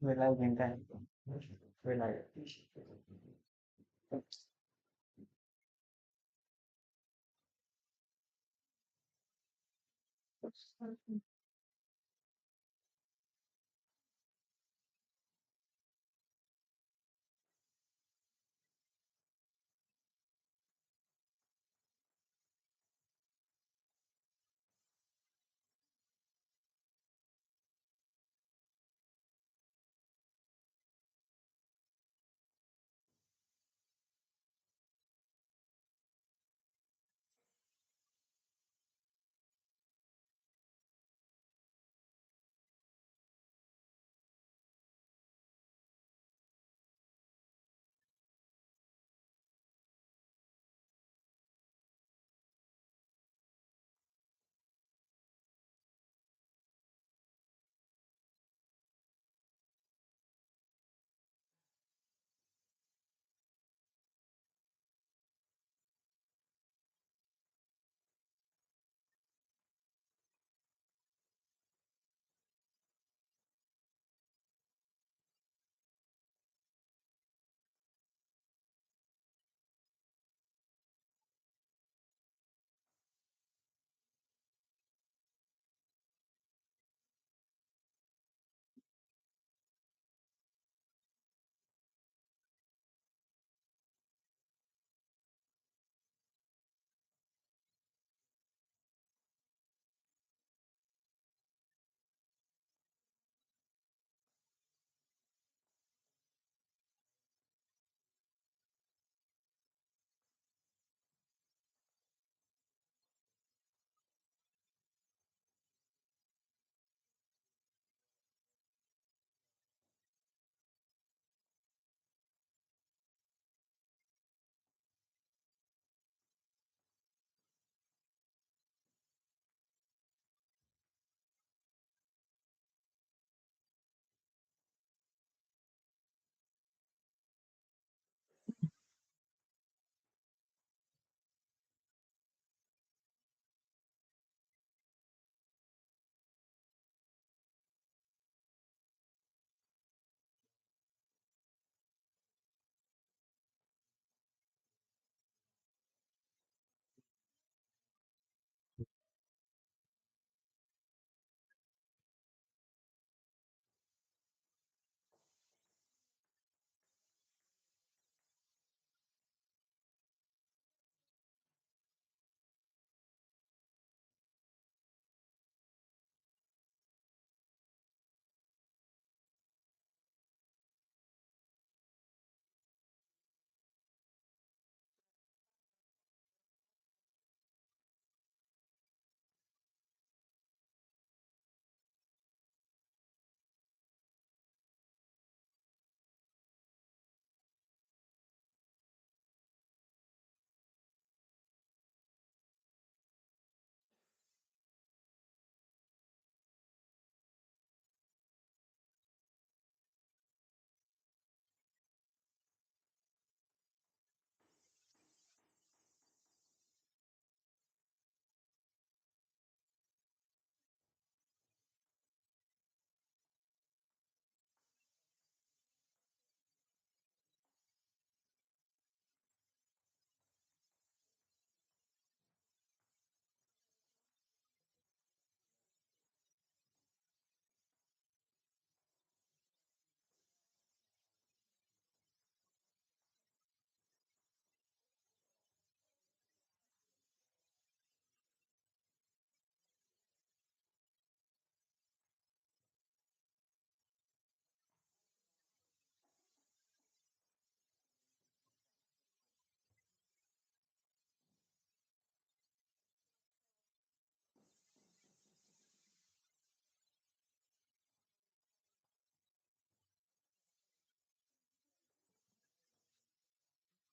เวลาเหมือนกันเวลา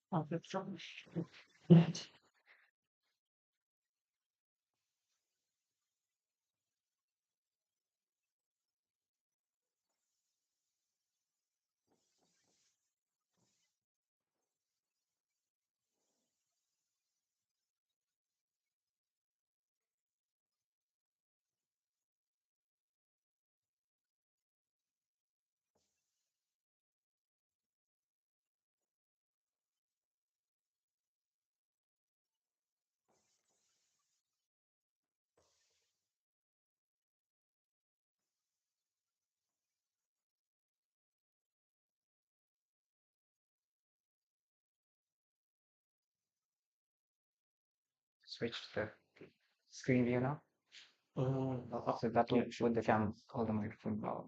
เอาไปชม switch to the screen view now. So that will show the cam all the microphone power.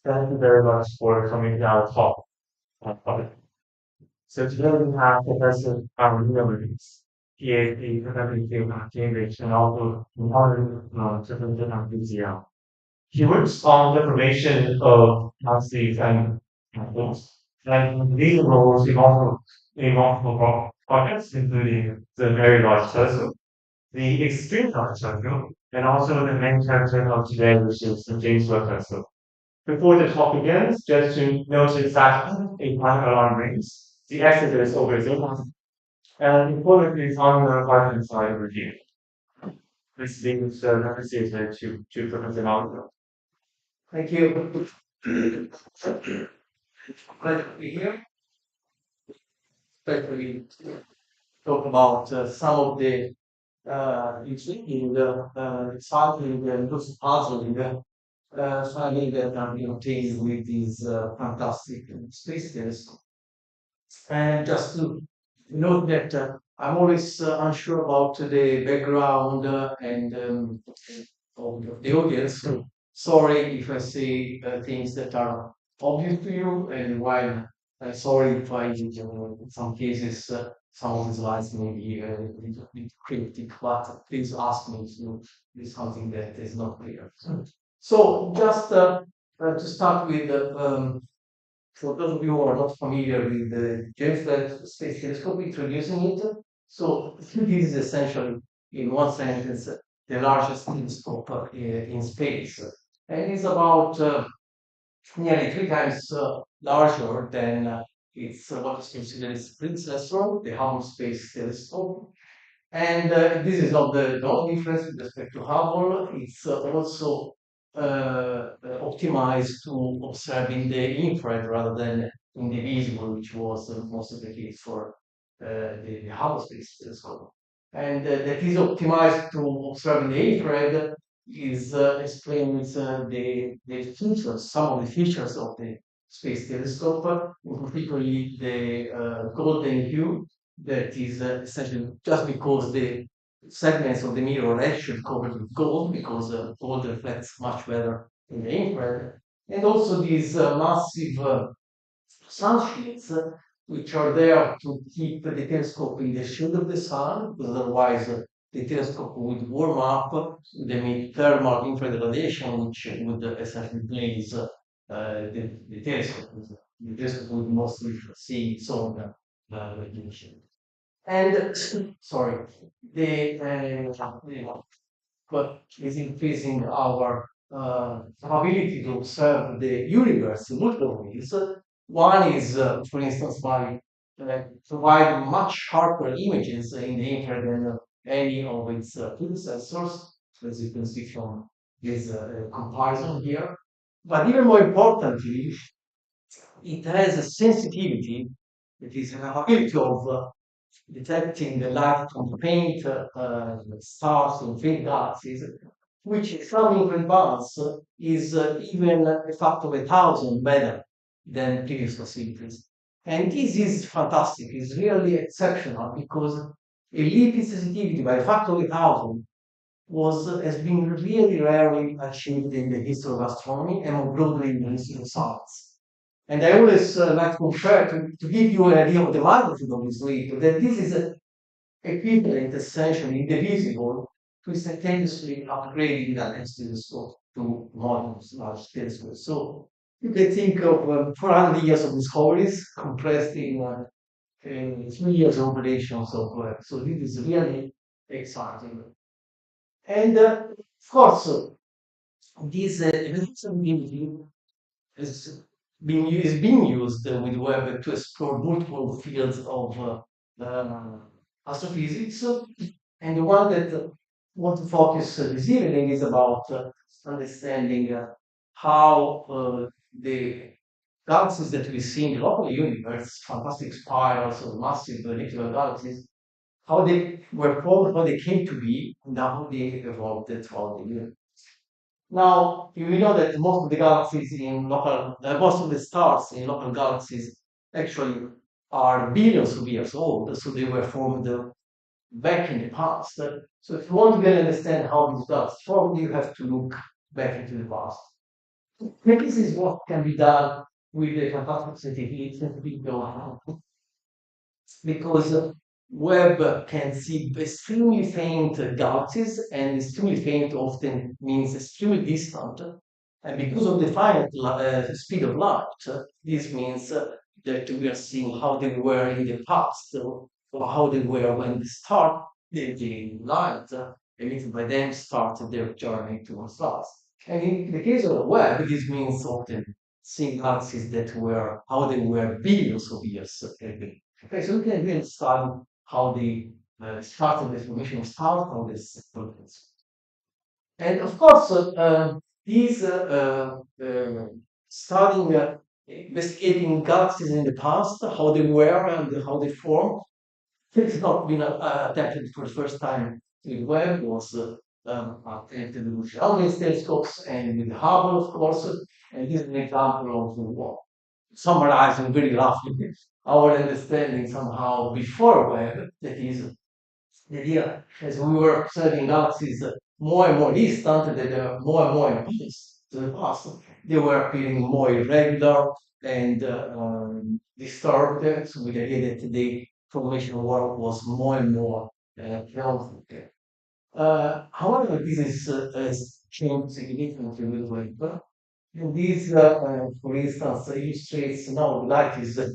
Thank you very much for coming to our talk. So today we have Professor Maiolino, PhD, Professor at Cambridge, and also modern different museum. He works on the formation of galaxies and planets, and these roles in multiple projects, including the Very Large Telescope, the Extreme Large Telescope, and also the main character of today, which is the James Webb Telescope. Before the talk begins, just to notice that a fire alarm rings. The exit is over there, and importantly, is on the right-hand side over here. This leaves the negotiator to Professor Malcolm. Thank you. Glad to be here, especially talk about some of the intriguing, exciting, and also puzzling finding that are obtained with these fantastic space telescopes. And just to note that I'm always unsure about the background and of the audience. Sorry if I say things that are obvious to you, and while sorry if I, in some cases, some of the slides may be a little bit cryptic, but please ask me if you is something that is not clear. So just to start with, for those of you who are not familiar with the James Webb Space Telescope, introducing it. So this is essentially, in one sentence, the largest telescope in space, and it's about nearly three times larger than its what is considered its predecessor, the Hubble Space Telescope. And this is not the only difference with respect to Hubble. It's also optimized to observe in the infrared rather than in the visible, which was most of the case for the Hubble Space Telescope. And that is optimized to observe in the infrared is explains the features, some of the features of the Space Telescope, particularly the golden hue that is essentially just because the segments of the mirror are actually covered with gold because gold reflects much better in the infrared. And also these massive sunshields, which are there to keep the telescope in the shade of the sun, because otherwise the telescope would warm up, would emit thermal infrared radiation, which would essentially blaze the telescope. The telescope would mostly see its own radiation. And sorry, but is increasing our ability to observe the universe in multiple ways. One is, for instance, by providing much sharper images in the infrared than any of its predecessors, as you can see from this comparison here. But even more importantly, it has a sensitivity, it is an ability of detecting the light from faint stars and faint galaxies, which in some infrared bands is even a factor of 1,000 better than previous facilities. And this is fantastic, it's really exceptional because a leap in sensitivity by a factor of 1,000 has been really rarely achieved in the history of astronomy and more broadly in the history of science. And I always like to compare to give you an idea of the magnitude of this leap, that this is equivalent essentially indivisible to instantaneously upgrading the next telescope to modern large telescopes. So you can think of 400 years of discoveries compressed in 3 years of operations of work. So this is really exciting. And of course, this evolution is is being used with Webb to explore multiple fields of astrophysics. And the one that want to focus this evening is about understanding how the galaxies that we see in the local universe, fantastic spirals or massive molecular galaxies, how they were formed, how they came to be, and how they evolved throughout the universe. Now, we know that most of the galaxies in local, most of the stars in local galaxies actually are billions of years old, so they were formed back in the past. So if you want to really understand how these galaxies formed, you have to look back into the past. Maybe this is what can be done with the fantastic sensitivity of because Webb can see extremely faint galaxies, and extremely faint often means extremely distant. And because of the finite speed of light, this means that we are seeing how they were in the past, or how they were when the light emitted by them started their journey towards us. And in the case of the Webb, this means often seeing galaxies that were how they were billions of years ago. Okay, so we can really study how the started the formation of stars from this progress. And of course, these studying, investigating galaxies in the past, how they were and how they formed, it's not been attempted for the first time with Webb. It was attempted with Milky telescopes and with Hubble, of course. And this is an example of what summarizing very roughly our understanding somehow before Webb, that is the idea as we were observing galaxies more and more distant, that are more and more close to the past, they were appearing more irregular and disturbed, so with the idea that they formation work was more and more chaotic. However, this has changed significantly with Webb. And this, for instance, illustrates now the light is a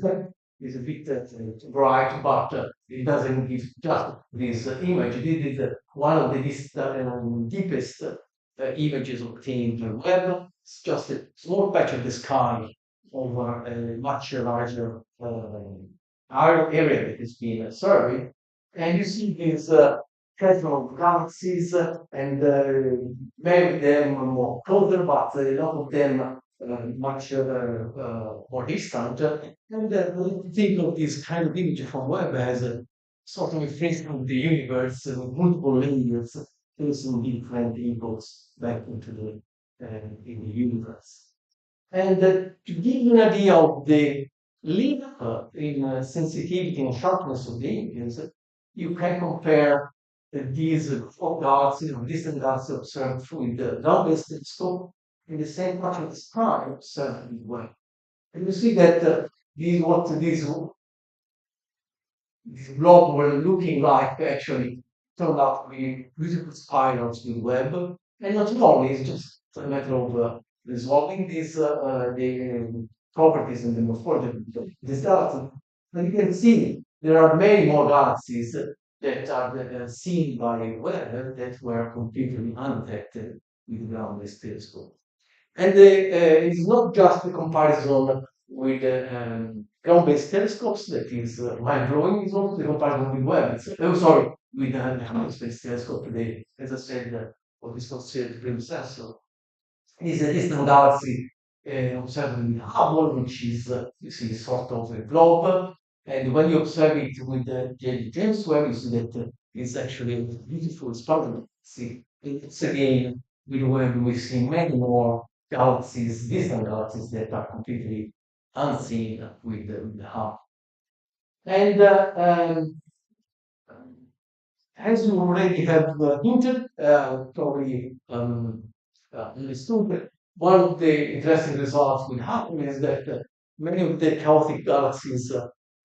bit bright, but it doesn't give just this image. This is one of the deepest images obtained by Webb. It's just a small patch of the sky over a much larger area that has been surveyed. And you see these cluster of galaxies, and many of them more closer, but a lot of them much more distant. And think of this kind of image from Webb as a sort of a face of the universe with multiple layers facing different epochs back into the in the universe. And to give you an idea of the leap in sensitivity and sharpness of the images, you can compare these four galaxies or distant galaxies observed through the ground-based telescope in the same part of the time observed in Webb. And you see that these blobs were looking like actually turned out to be beautiful spirals with Webb. And not only, it's just a matter of resolving the properties and the morphology of this galaxy. But you can see there are many more galaxies that are seen by Webb that were completely undetected with the ground-based telescope. And it's not just a comparison with ground-based telescopes that is mind-blowing, it's also the comparison with Webb. Oh, sorry, with the Hubble Space Telescope today, as I said, what is considered the predecessor. Is a distant galaxy observed in Hubble, which is, you see, sort of a globe. And when you observe it with the James Webb, you see that it's actually a beautiful spiral. See, it's again, with Webb, we see many more galaxies, distant galaxies that are completely unseen with the Hubble. And as you already have hinted, probably understood, one of the interesting results will happen is that many of the chaotic galaxies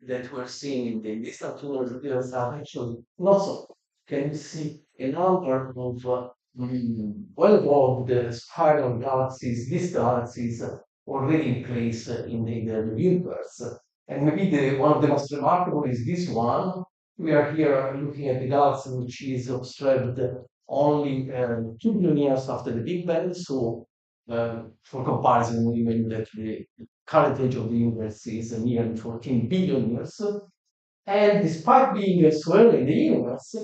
that we're seeing in the distant universe are actually not so. Can you see a number of well above the spiral galaxies, these galaxies already in place in the universe. And maybe one of the most remarkable is this one. We are here looking at the galaxy which is observed only 2 billion years after the Big Bang. So, for comparison, we know that the current age of the universe is nearly 14 billion years. And despite being so early in the universe,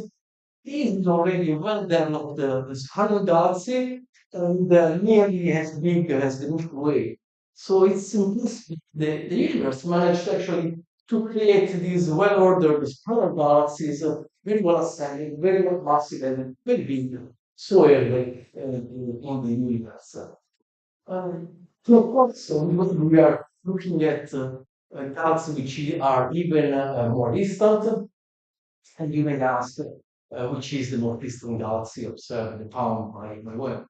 this is already well developed the spiral galaxy and nearly as big as the Milky Way. So it's impressive. The universe managed actually to create these well-ordered spiral galaxies, very well assembled, very well massive, and very big, so early in the universe. So of course, we are looking at galaxies which are even more distant, and you may ask, which is the more distant galaxy observed and found by Webb.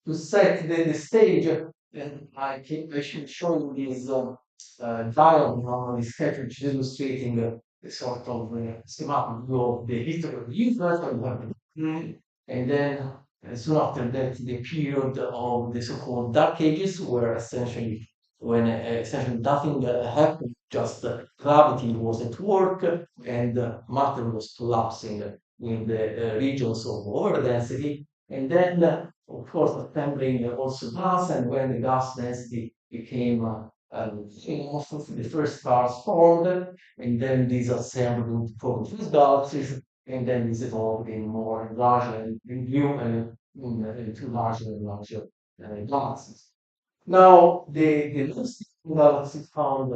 To set the stage, and I should show you this diagram on this sketch, which is illustrating a sort of schematic view of the history of the universe, and then soon after that, the period of the so-called dark ages, where essentially when essentially nothing happened, just gravity was at work and matter was collapsing in the regions of overdensity. And then, of course, assembling also gas, and when the gas density became the first stars formed, and then these assembled into protons galaxies, and then this evolved in more and larger and new and into larger and larger galaxies. Now, the most galaxy found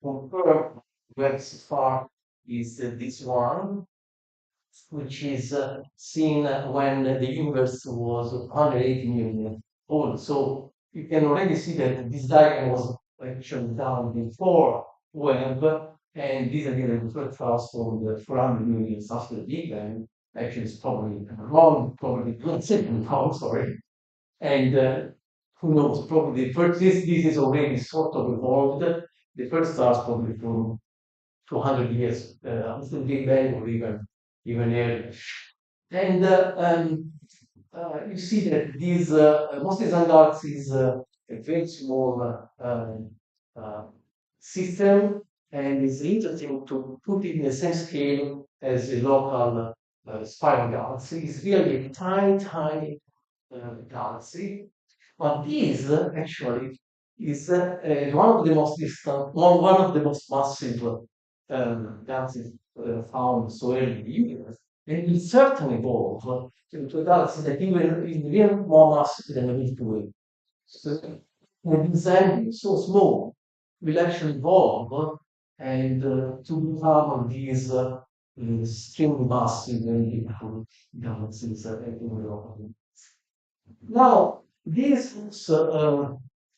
confirmed web so far is this one, which is seen when the universe was 180 million old. So you can already see that this diagram was actually done before Webb, and this again the first fast from the 400 million years after the Big Bang. Actually, it's probably wrong, probably not second wrong, sorry. And who knows, probably the first, this is already sort of evolved. The first stars probably from 200 years after the Big Bang, or even earlier. And you see that these most of these galaxies a very small uh, system, and it's interesting to put it in the same scale as a local spiral galaxy. It's really a tiny, tiny galaxy, but this actually is one of the most distant, one of the most massive galaxies found so early in the universe. And will certainly evolve into a galaxy that is even more massive than the Milky Way. So, and design so small will actually evolve and to become these extremely massive and beautiful galaxies in Europe. Now, this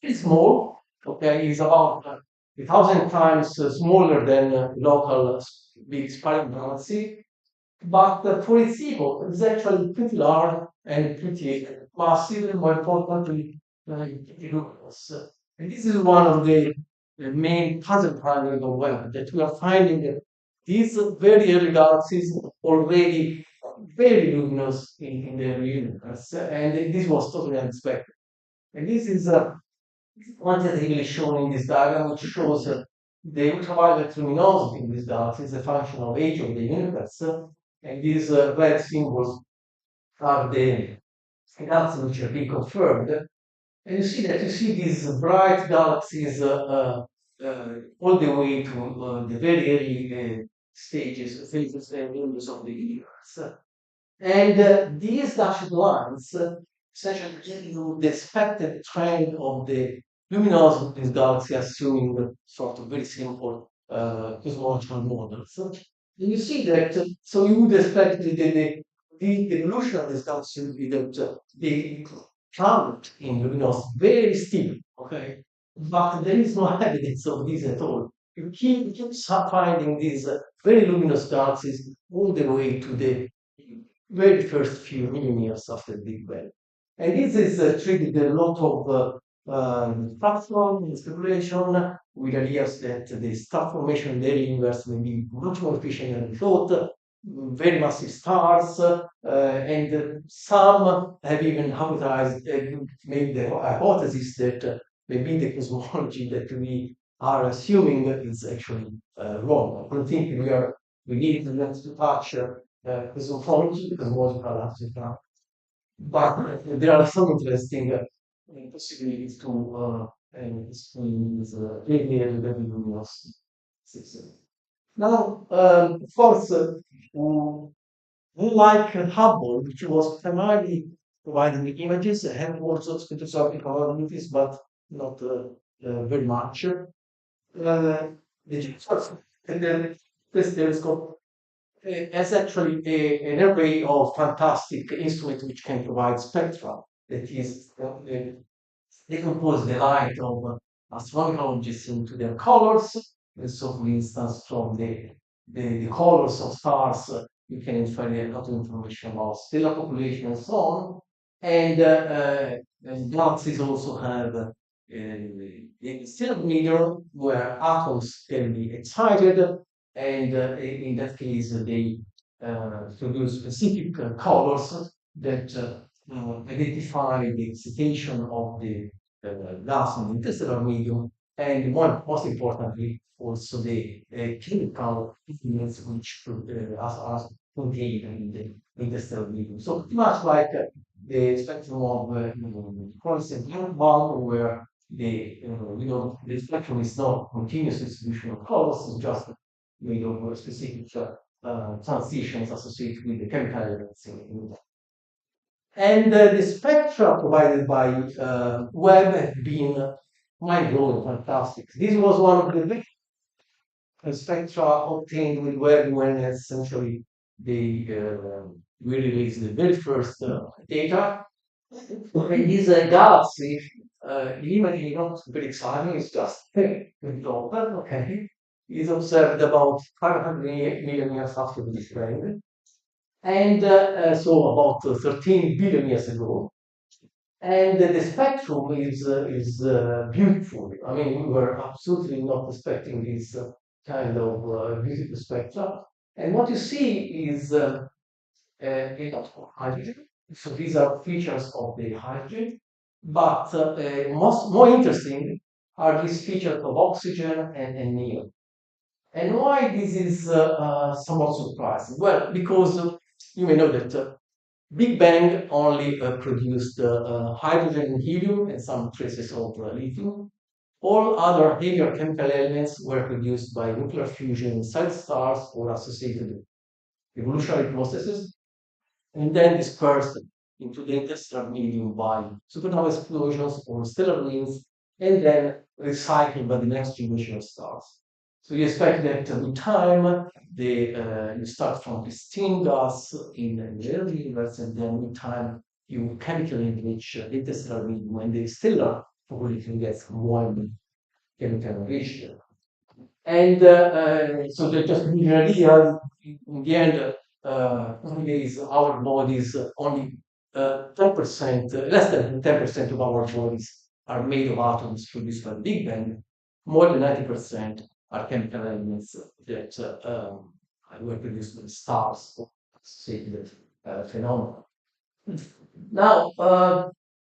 is small, okay, is about 1,000 times smaller than local big spiral galaxy, but for its epoch, it's actually pretty large and pretty massive, and more importantly, pretty luminous. And this is one of the main puzzle primary of Webb, that we are finding that these very early galaxies already very luminous in their universe, and this was totally unexpected. And this is quantitatively shown in this diagram, which shows the ultraviolet luminosity in these galaxies, a function of age of the universe, and these red symbols are the galaxies which have been confirmed. And you see these bright galaxies all the way to the very early phases and windows of the universe. And these dashed lines essentially give you the expected trend of the luminosity of this galaxy, assuming sort of very simple cosmological models. And you see that, so you would expect the evolution of this galaxy would be that the climate in luminosity very steep, okay? But there is no evidence of this at all. You keep finding these very luminous galaxies all the way to the very first few million years after the Big Bang. And this is triggered a lot of platform and speculation with ideas that the star formation in the early universe may be much more efficient than we thought, very massive stars, and some have even hypothesized, made the hypothesis that maybe the cosmology that we are assuming is actually wrong. I don't think we need to touch cosmology, cosmological aspect now. But there are some interesting possibilities to explain this really very luminous system. Now, of course, unlike Hubble, which was primarily providing the images, have also spectroscopic capabilities, but not very much. The James Webb Space Telescope has actually an array of fantastic instruments which can provide spectra. That is, decompose the light of astronomical objects into their colors. And so, for instance, from the colors of stars, you can infer a lot of information about stellar population and so on. And galaxies also have a stellar meter where atoms can be excited, and in that case, they produce specific colors that identify the excitation of the gas in the interstellar medium, and most importantly, also the chemical elements which are contained in the interstellar medium. So pretty much like the spectrum of constant bulb, where the spectrum is not continuous distribution of colors, it's just made of specific transitions associated with the chemical elements in and the spectra provided by Webb have been mind-blowing, fantastic. This was one of the big spectra obtained with Webb when essentially they we released the very first data. And this galaxy, immediately not very exciting, it's just very open, okay? Is observed about 500 million years after the Big Bang, and so about 13 billion years ago. And the spectrum is beautiful. I mean, we were absolutely not expecting this kind of visible spectra. And what you see is a lot of hydrogen. So these are features of the hydrogen. But more interesting are these features of oxygen and neon. And why this is somewhat surprising? Well, because you may know that Big Bang only produced hydrogen and helium and some traces of lithium. All other heavier chemical elements were produced by nuclear fusion inside stars or associated evolutionary processes and then dispersed into the interstellar medium by supernova explosions or stellar winds, and then recycled by the next generation of stars. So you expect that with time, you start from pristine gas in the early universe, and then with time, you chemically enrich the interstellar medium, and the stellar population gets more and chemically enriched. And so that just to give you an idea, in the end, nowadays our bodies only 10%, less than 10% of our bodies are made of atoms produced by the Big Bang. More than 90% are chemical elements that were produced by stars or associated phenomena. Now,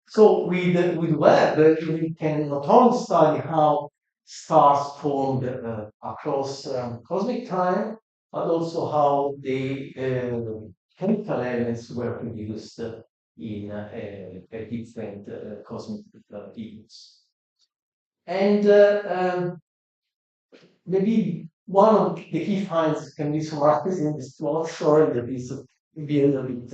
so with Webb, we can not only study how stars formed across cosmic time, but also how the chemical elements were produced in different cosmic events. And maybe one of the key finds can be summarized in this plot showing that is maybe a little bit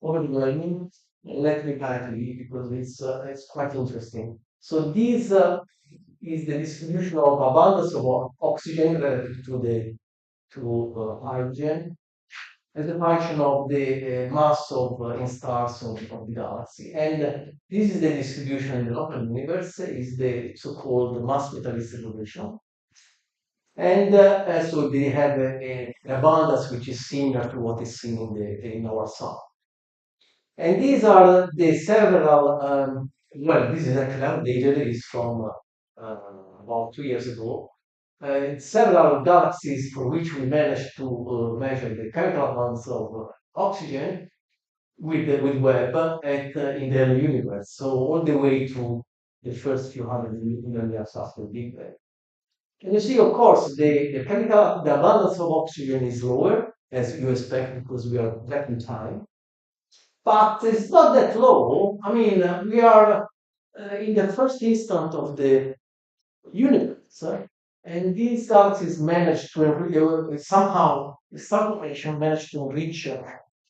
overwhelming. Let me guide you because it's quite interesting. So this is the distribution of abundance of oxygen relative to the to hydrogen as a function of the mass of in stars of the galaxy. And this is the distribution in the local universe, is the so-called mass metallistic relation. And so they have an abundance which is similar to what is seen in our sun. And these are the several, well, this is actually outdated, it's from about 2 years ago. Several galaxies for which we managed to measure the chemical abundance of oxygen with Webb in the early universe. So all the way to the first few hundred million years after the Big Bang. And you see, of course, the abundance of oxygen is lower, as you expect, because we are back in time. But it's not that low. I mean, we are in the first instant of the universe, and these galaxies managed to somehow the star formation managed to reach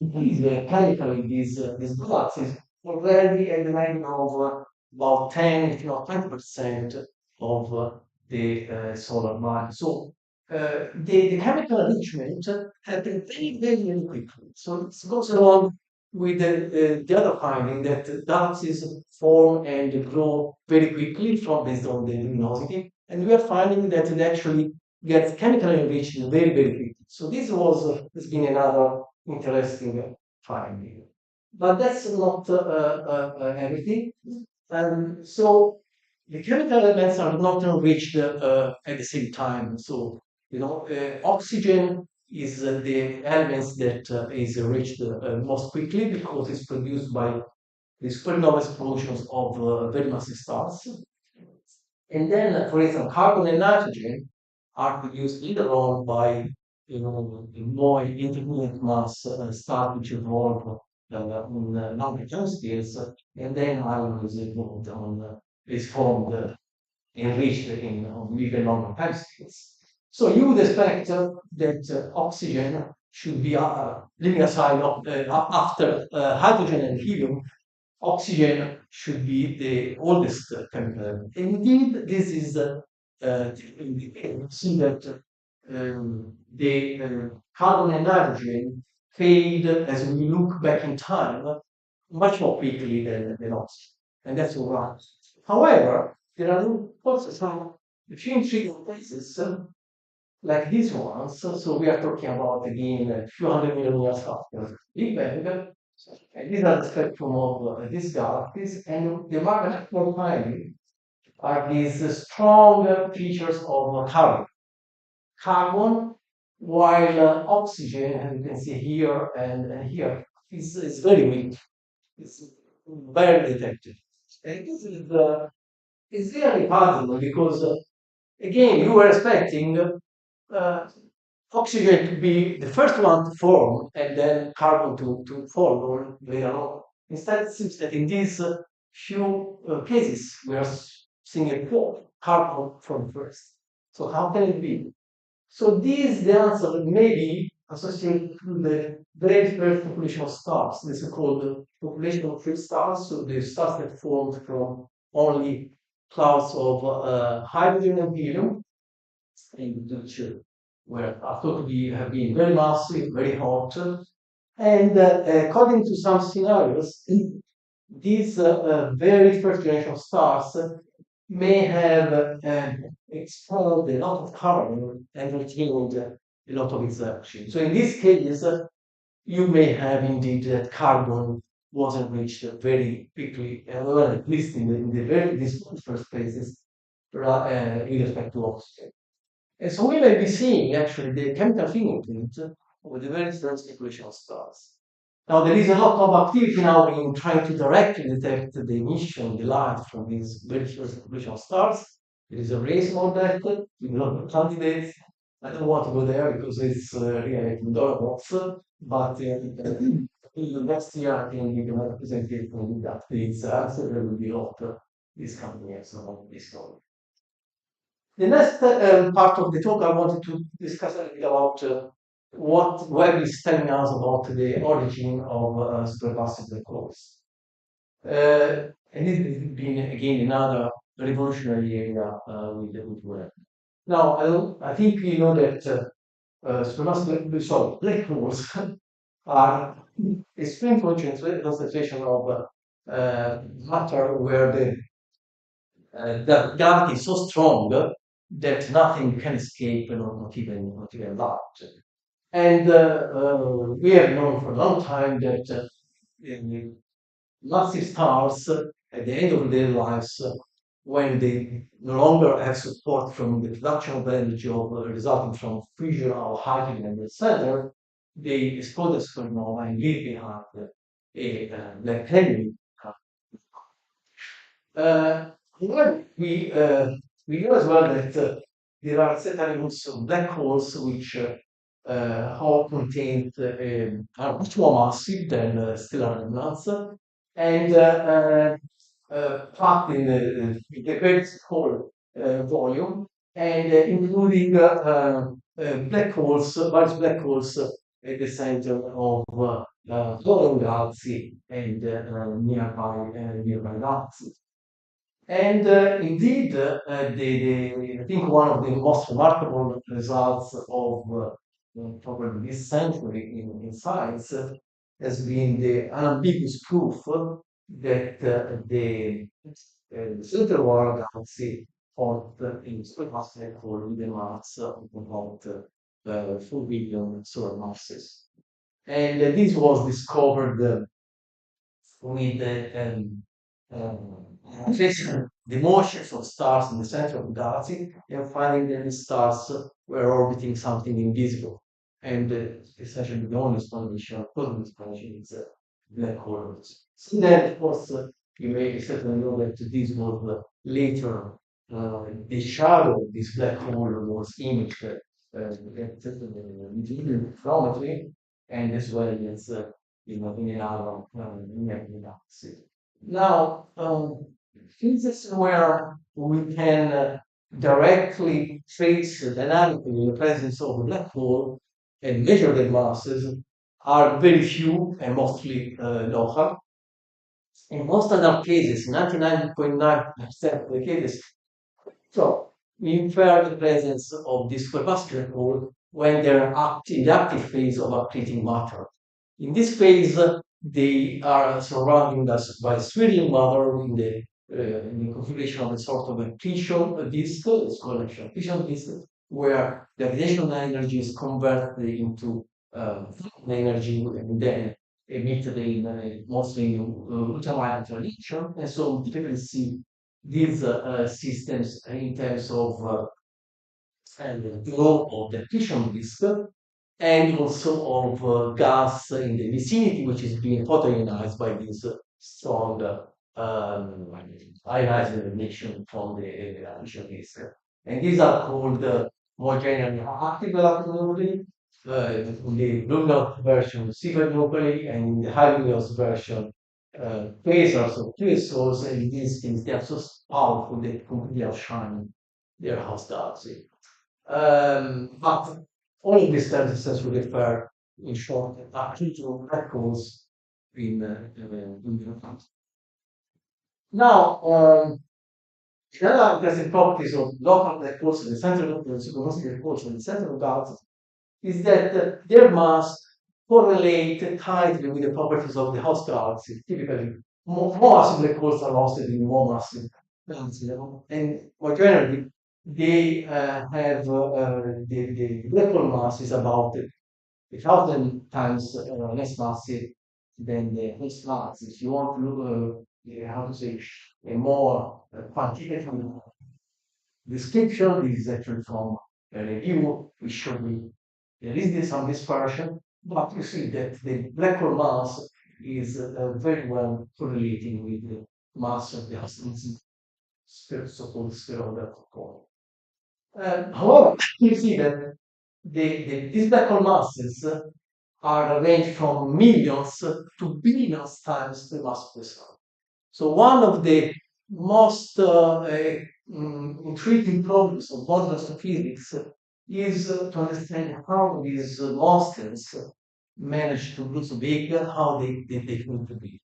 chemically these galaxies already at the level of about 10, if not 20% of the solar mass. So the chemical enrichment happened very quickly. So this goes along with the other finding that galaxies form and grow very quickly from based on the luminosity, and we are finding that it actually gets chemically enriched very quickly. So this has been another interesting finding. But that's not everything. So the chemical elements are not enriched at the same time. So oxygen is the elements that is enriched most quickly because it's produced by the supernova explosions of very massive stars. And then, for instance, carbon and nitrogen are produced later on by more intermediate mass stars which evolve in longer time scales, and then iron is evolved on is formed enriched in even longer time scales. So you would expect that oxygen should be leaving aside after hydrogen and helium. Oxygen should be the oldest chemical element. Indeed, this is indicated. See that the carbon and nitrogen fade as we look back in time much more quickly than oxygen, and that's all right. However, there are also some few intriguing cases like these ones. So we are talking about again a few hundred million years after Big Bang. And these are the spectrum of these galaxies, and the magnetic finding are these strong features of helium. carbon, while oxygen, as you can see here and here, is very weak. It's barely detected. And this is really puzzling because, again, you were expecting uh, oxygen to be the first one to form and then carbon to follow later on. Instead, it seems that in these few cases, we are seeing a carbon from first. So how can it be? So these, the answer may be associated to the very first population of stars, the so-called population of free stars, so the stars that formed from only clouds of hydrogen and helium, and which were thought to be have been very massive, very hot, and according to some scenarios, these very first generation of stars may have expelled a lot of carbon and retained a lot of its oxygen. So in this case, you may have indeed that carbon wasn't reached very quickly, well, at least in the very these first phases, with respect to oxygen. And so we may be seeing actually the chemical fingerprint of the very first equation of stars. Now there is a lot of activity now in trying to directly detect the emission, the light from these very first equation of stars. There is a race on that with a lot of candidates. I don't want to go there because it's really indoors, but in the next year I think we can have a presentation with updates. There will be a lot this coming year, so this coming. The next part of the talk, I wanted to discuss a little bit about what Webb is telling us about the origin of supermassive black holes. And it has been, again, another revolutionary area with Webb. Now, I think you know that supermassive black holes are extreme concentration of matter where the gravity is so strong that nothing can escape, not even light. And we have known for a long time that massive stars, at the end of their lives, when they no longer have support from the production of energy resulting from fusion of hydrogen in the center, they explode as supernova and leave behind a black hole. Well, we know as well that there are certain also black holes which all contain are much more massive than stellar remnants and packed in the very small volume and including black holes, various black holes at the center of glowing galaxy and nearby galaxies. And indeed, I think one of the most remarkable results of probably this century in science has been the unambiguous proof that the center of our galaxy hot in supermassive hole with a mass of about 4 billion solar masses. And this was discovered with tracing the motions of stars in the center of the galaxy and finding that the stars were orbiting something invisible. And essentially the only explanation, possible explanation is black holes. So then, of course, you may certainly know that this was later, the shadow of this black hole was imaged with spectrometry and as well as in another near the galaxy. Now, physics where we can directly trace dynamically the presence of a black hole and measure their masses are very few and mostly local. In most other cases, 99.9% of the cases, so we infer the presence of this supermassive hole when they're in the active phase of accreting matter. In this phase, they are surrounding us by swirling matter in the configuration of a sort of accretion disk, it's called accretion disk, where the gravitational energy is converted into energy and then emitted in mostly ultraviolet radiation. And so we typically see these systems in terms of and the growth of the accretion disk, and also of gas in the vicinity, which is being photoionized by this strong ionizing radiation from the accretion disk. And these are called more generally active galactic nebulae. In the luminous version, supernuclei, and in the high luminous version, phasers or QSOs. And in this case, they are so powerful that completely outshine their host galaxy. But all of these statistics will refer, in short, actually to black holes in the past. Now, the other interesting properties of local black holes in the center of the supermassive black holes in the center of galaxies is that their mass correlate tightly with the properties of the host galaxy. Typically, more massive black holes are hosted in more massive galaxies, and more generally, they have the black hole mass is about 1,000 times less massive than the host mass. If you want to look, how to say, a more quantitative description, this is actually from a review which showed me there is some dispersion, but you see that the black hole mass is very well correlating with the mass of the Hutchinson so-called sphere of the core. However, you see that these black hole masses are ranged from millions to billions times the mass of the sun. So one of the most intriguing problems of modern astrophysics is to understand how these monsters manage to grow so big, how they come to be.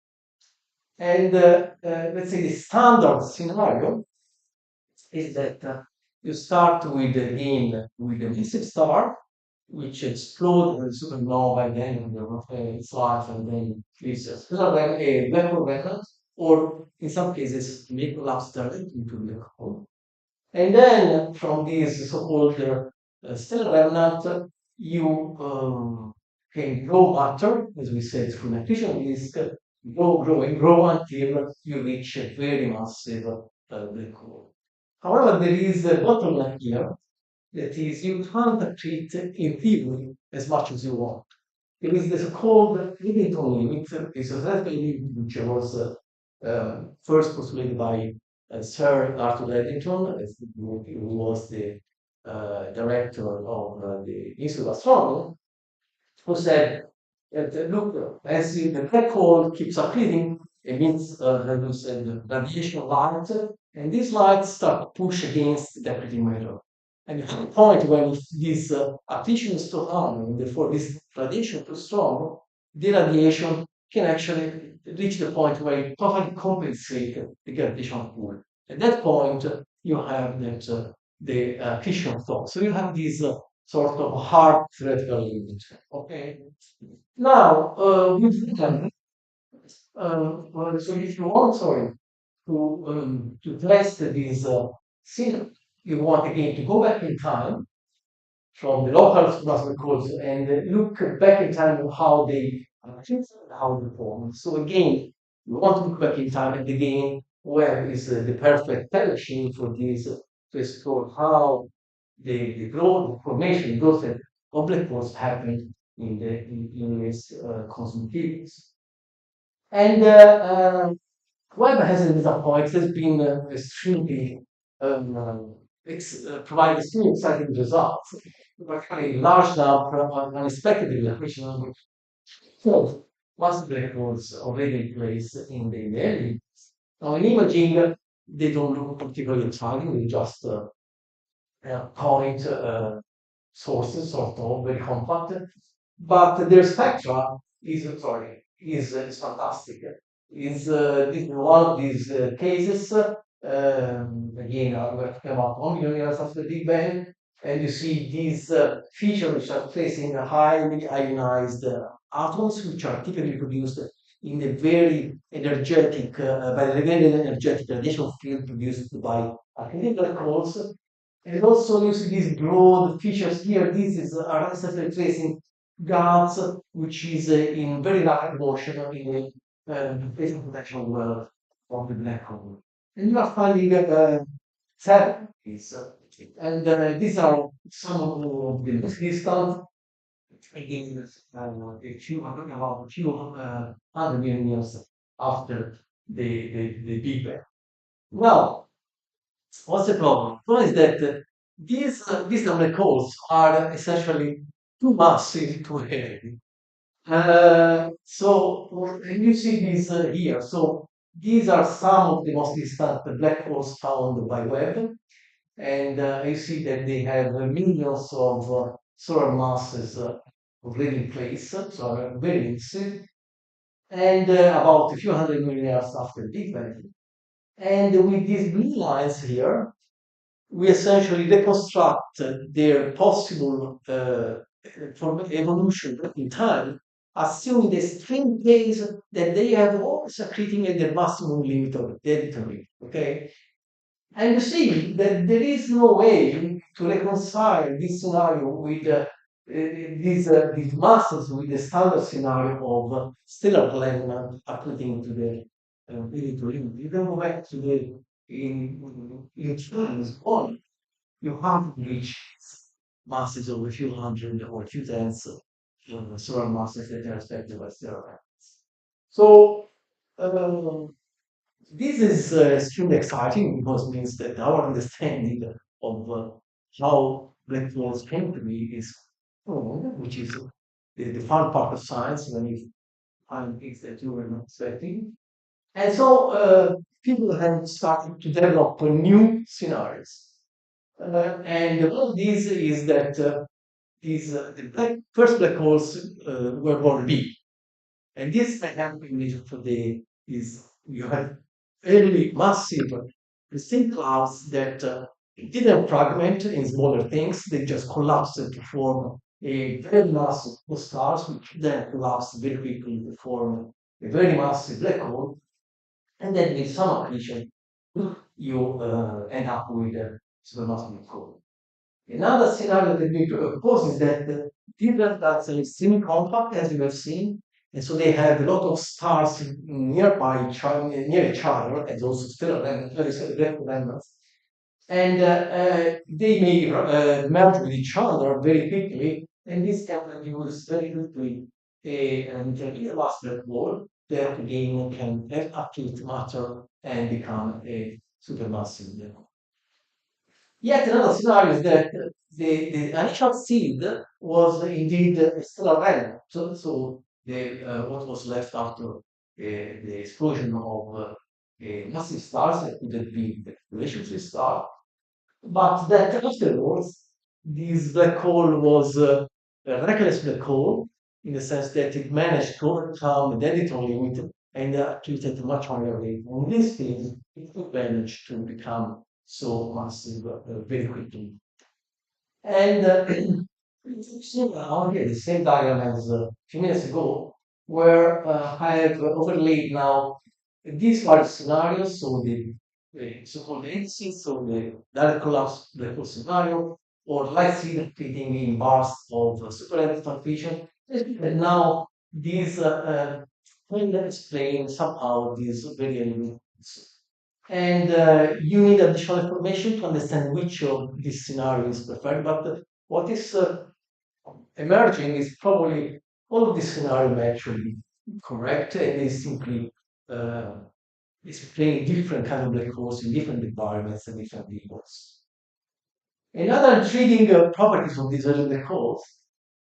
And let's say the standard scenario is that you start with again with a massive star, which explodes in supernova at the end of its life, and then is a black hole remnant, or in some cases, may collapse directly into the black hole. And then from this so-called stellar remnant, you can grow matter, as we said, through an accretion disk, grow and grow until you reach a very massive black hole. However, there is a bottleneck here, that is, you can't treat in theory as much as you want. There is this so-called Eddington limit, is a theoretical limit which was first postulated by Sir Arthur Eddington, who was the director of the Institute of Astronomy, who said that, look, as the black hole keeps accreting, emits radiation light, and these lights start to push against the accreting matter. And at the point when this accretion is too high, and therefore this radiation too strong, the radiation can actually reach the point where it totally compensates the gravitational pull. At that point, you have that the accretion thought. So you have this sort of hard theoretical limit. Okay. Now, with that, well, so if you want, sorry, to test this signal, you want again to go back in time from the local supermassive codes and look back in time of how they how they form. So again, you want to look back in time, and again, where is the perfect time machine for this to explore how the growth, the formation, growth of black holes happened in this cosmic periods. And Webb hasn't disappointed. Has been extremely provided extremely exciting results. Actually, large number of unexpectedly appreciable so massive black holes already in place in the early. Now, in imaging, they don't look particularly exciting. They just point sources, sort of very compact, but their spectra is fantastic. This is one of these cases. Again, we're talking about 1 million years after the Big Bang, and you see these features which are facing highly ionized atoms, which are typically produced in the very energetic, by the very energetic radiation field produced by actinic black holes. And also you see these broad features here. This is a ancestral tracing gas, which is in very rapid motion in the phase protection world of the black hole. And you are finding seven is And these are some of the most distant again, a few, I'm talking about a few hundred million years after the Big Bang. Now, what's the problem? The problem is that these black holes are essentially too massive to heavy. And you see these here. So these are some of the most distant black holes found by Webb, and you see that they have millions of solar masses already in place, so are very massive, and about a few hundred million years after the Big Bang. And with these blue lines here, we essentially reconstruct their possible evolution in time, assuming the extreme case that they have always accreting at their maximum limit of territory. Okay, and you see that there is no way to reconcile this scenario with these masses with the standard scenario of stellar planet according to the territory. You can go back to the in terms on you have to reach masses of a few hundred or a few tens of solar masses that are expected by stellar planets. So this is extremely exciting because it means that our understanding of how black holes came to be is which is the fun part of science when you find things that you were not expecting. And so people have started to develop new scenarios. And one of these is that the first black holes were born big. And this happening today is you have really massive distinct clouds that didn't fragment in smaller things, they just collapsed to form a very massive stars, which then collapsed very quickly to form a very massive black hole. And then with some accretion, you end up with a supermassive black hole. Another scenario that we propose is that these planets are extremely compact, as you have seen, and so they have a lot of stars near each other, and also stellar remnants, and they may merge with each other very quickly, and this can produce very quickly an intermediate black hole that again can have accrete matter and become a supermassive black hole. Yet another scenario is that the initial seed was indeed still around. So what was left after the explosion of massive stars that could have been the relationship star, but that afterwards, this black hole was a reckless black hole in the sense that it managed to overcome the editor limit and accreted at a much higher rate. In this case, it could manage to become so massive very quickly. And here the same diagram as a few minutes ago, where I have overlaid now these are scenarios, so the so-called entities, so the direct collapse black hole scenario, or light seed fitting in bars of super fission. And now these will explain somehow these very elements. And you need additional information to understand which of these scenarios is preferred. But what is emerging is probably all of these scenarios are actually correct, and is simply uh, displaying different kind of black holes in different environments and different labels. Another intriguing properties of these early black holes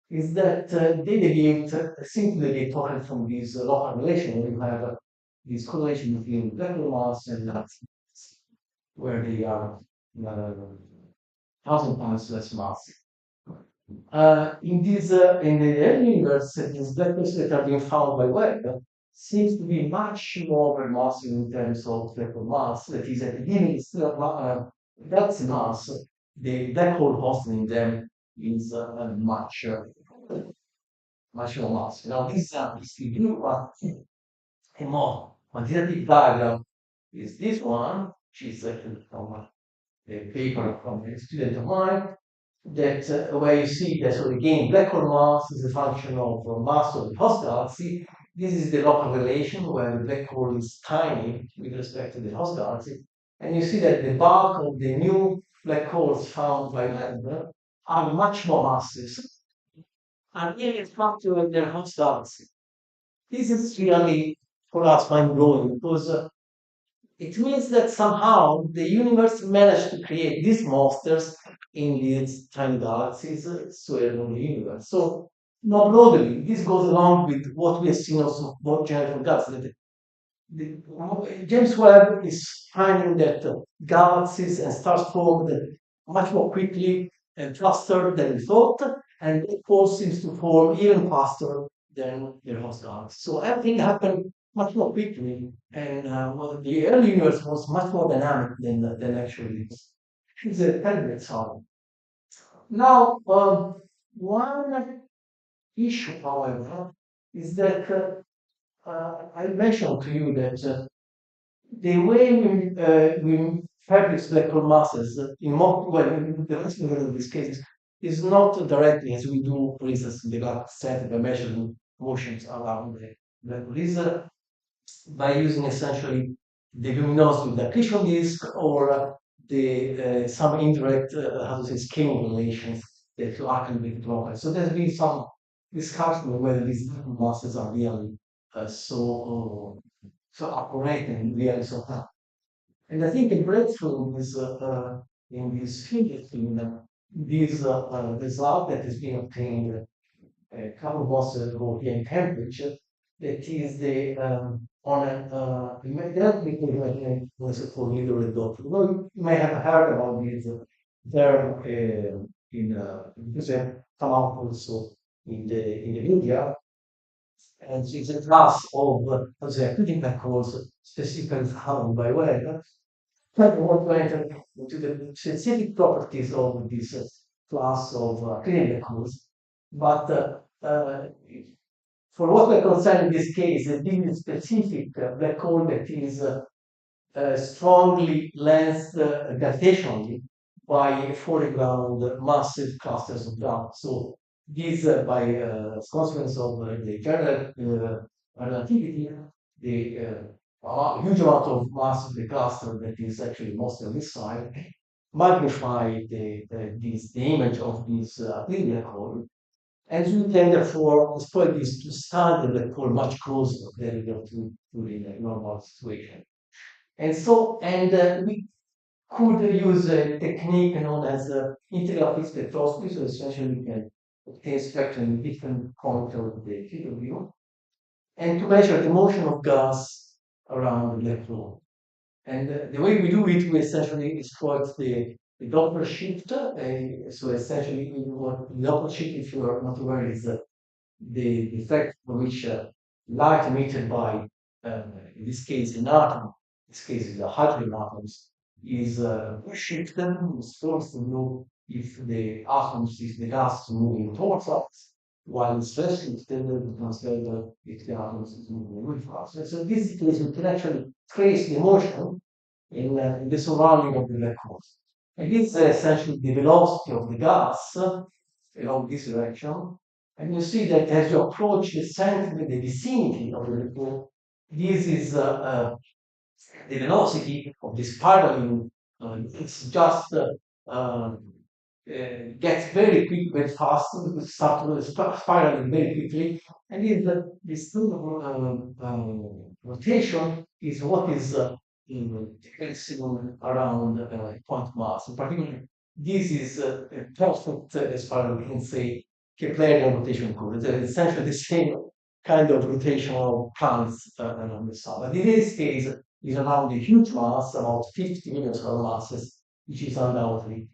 is that they deviate, simply deviate totally from this local relation where you have this correlation between black hole mass and where they are uh, thousand times less massive. In the early universe, these black holes that are being found by Webb seems to be much more massive in terms of black hole mass. That is, at the beginning, still that's mass. The black hole hosting them is much more massive. Now, this the blue one, a more quantitative diagram is this one, which is from a paper from a student of mine that where you see that so again black hole mass is a function of mass of the host galaxy. This is the local relation where the black hole is tiny with respect to the host galaxy. And you see that the bulk of the new black holes found by Webb are much more massive and really factor in their host galaxy. This is really for us mind blowing because it means that somehow the universe managed to create these monsters in these tiny galaxies swirling the universe. So, more broadly, this goes along with what we have seen also about general galaxies. James Webb is finding that galaxies and stars formed much more quickly and faster than we thought, and it all seems to form even faster than the host galaxy. So everything happened much more quickly, and well, the early universe was much more dynamic than actually is. It's a terrible sign. Now, one issue, however, is that I mentioned to you that the way we fabric black hole masses in more well in the vast majority of these cases is not directly as we do, for instance, in the galactic set by measuring motions around the black hole. Is by using essentially the luminosity of the accretion disk or the some indirect how to say scaling relations that you are with local. So there's been some discussion on whether these masses are really so operating really so far. And I think a breakthrough is in this field in this result that has been obtained a couple of months ago here in Cambridge. That is the on an was it called neither a dot. Well, you may have heard about this term in because they come out also in the media, and it's a class of critical course specifically found by Webb. But we want to enter into the specific properties of this class of critical course. But for what we're concerned in this case, this is specific black hole that is strongly lensed gravitationally by foreground massive clusters of dust. So these, by consequence of the general relativity, the huge amount of mass of the cluster that is actually most on this side magnify the image of this black hole, and we can therefore exploit this to study the black hole much closer than to the normal situation. And so, and we could use a technique known as integral field spectroscopy. So essentially, we can obtain spectrum in different points of the field of view, and to measure the motion of gas around the black hole. And the way we do it, we essentially exploit the Doppler shift. So essentially, what the Doppler shift, if you are not aware, is the effect for which light emitted by, in this case, an atom, in this case, is a hydrogen atoms, is shifted. It's forced to know if the atoms, if the gas is moving towards us, while it's less shifted, we consider if the atoms is moving away from us. So in this case, we can actually trace the motion in the surrounding of the black holes. And this is essentially the velocity of the gas along this direction. And you see that as you approach the center, the vicinity of the black hole, this is the velocity of the spiraling. It's just gets very quick, very fast, start spiraling very quickly, and this rotation is what is decreasing around point mass. In particular, this is a perfect, as far as we can say, Keplerian rotation curve. It's essentially the same kind of rotational planets around the sun. But in this case, is around a huge mass, about 50 million solar masses, which is undoubtedly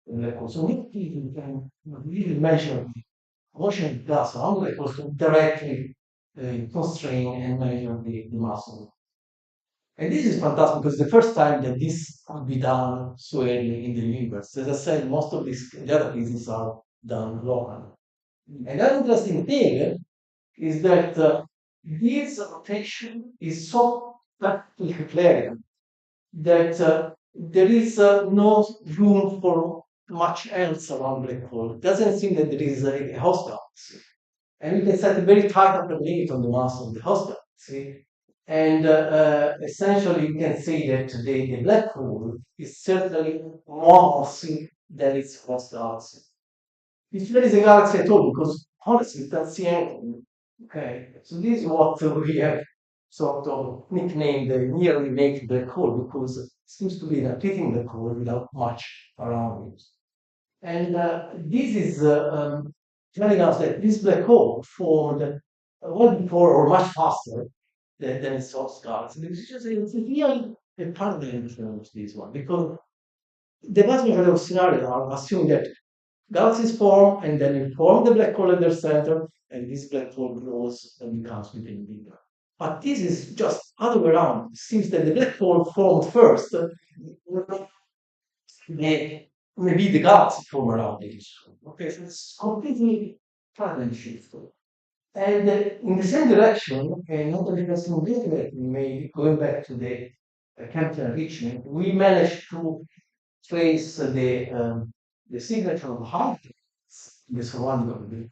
black hole. So we can really measure the motion of gas around black holes to directly constrain and measure the mass of it. And this is fantastic because the first time that this could be done so early in the universe. As I said, most of these data pieces are done locally. Another interesting thing is that this rotation is so practically Keplerian that there is no room for much else around black hole. It doesn't seem that there is a host galaxy. And we can set a very tight upper limit on the mass of the host galaxy. And essentially, you can say that the black hole is certainly more massive than its host galaxy. If there is a galaxy at all, because honestly, you can't see anything. Okay, so this is what we have sort of nicknamed the nearly naked black hole, because it seems to be a rotating black hole without much around it. And this is telling us that this black hole formed well before or much faster than its source galaxy. It's really a paradigm change, this one, because the vast majority of scenarios are assuming that galaxies form and then you form the black hole at their center, and this black hole grows and becomes becoming bigger. But this is just other way around. It seems that the black hole formed first, maybe the galaxy form around it. Okay, so it's completely paradigm shift. And in the same direction, and not only because we made, going back to the chemical enrichment, we managed to trace the signature of heart in the surrounding of the,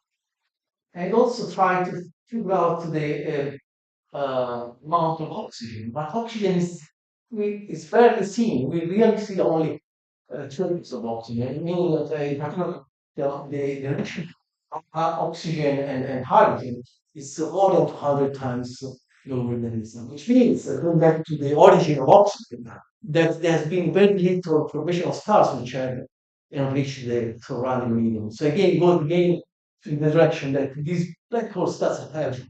and also try to figure out the amount of oxygen. But oxygen is barely seen. We really see only traces of oxygen, meaning that the ratio of oxygen and hydrogen is more than 200 times lower than this, which means, going back to the origin of oxygen, that there has been very little formation of stars which have enriched the surrounding medium. So again, going again in the direction that this black hole doesn't have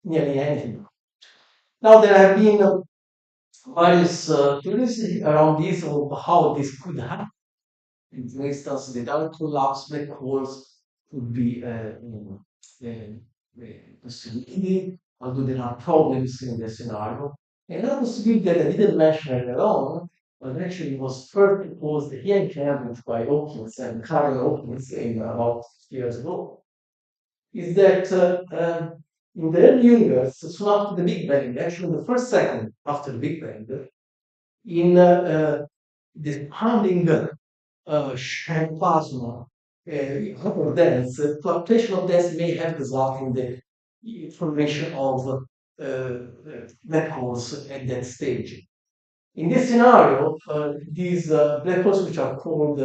nearly anything. Now there have been various theories around this of how this could happen. For instance, the dark collapse black holes could be a possibility, although there are problems in the scenario. Another possibility that I didn't mention earlier on, but actually was first proposed here in Cambridge by Hawkins and Carol Hawkins in about 50 years ago, is that in the early universe, soon after the Big Bang, actually the first second after the Big Bang, in the pounding shared plasma, hyper dense, fluctuation of density may have resulted in the formation of black holes at that stage. In this scenario, these black holes, which are called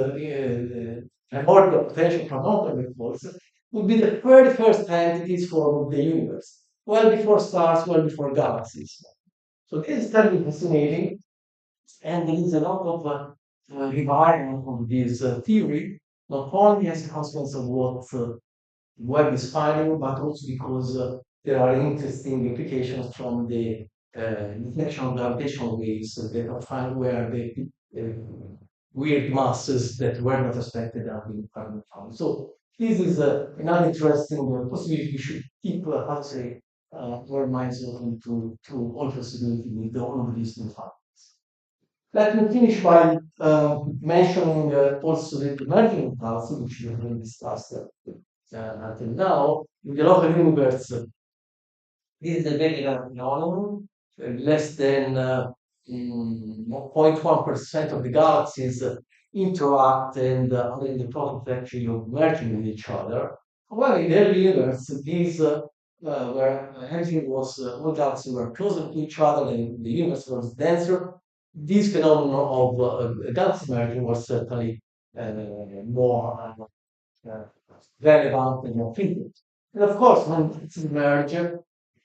primordial potential primordial black holes, would be the very first entities formed of the universe, well before stars, well before galaxies. So this is terribly fascinating, and there is a lot of revival of this theory, not only as a consequence of what Webb is finding, but also because there are interesting implications from the detection of gravitational waves that are found where the weird masses that were not expected are being found. So this is another interesting possibility. We should keep, how to say, our minds open to all possibilities with all of these new facts. Let me finish by mentioning also the emerging clouds, which we have been discussed until now. In the local universe, this is a very rare phenomenon. Less than 0.1% of the galaxies interact and are in the process actually of merging with each other. However, in the early universe, these where everything was, all galaxies were closer to each other and the universe was denser, this phenomenon of galaxy merging was certainly more relevant and more frequent. And of course, when it's merged,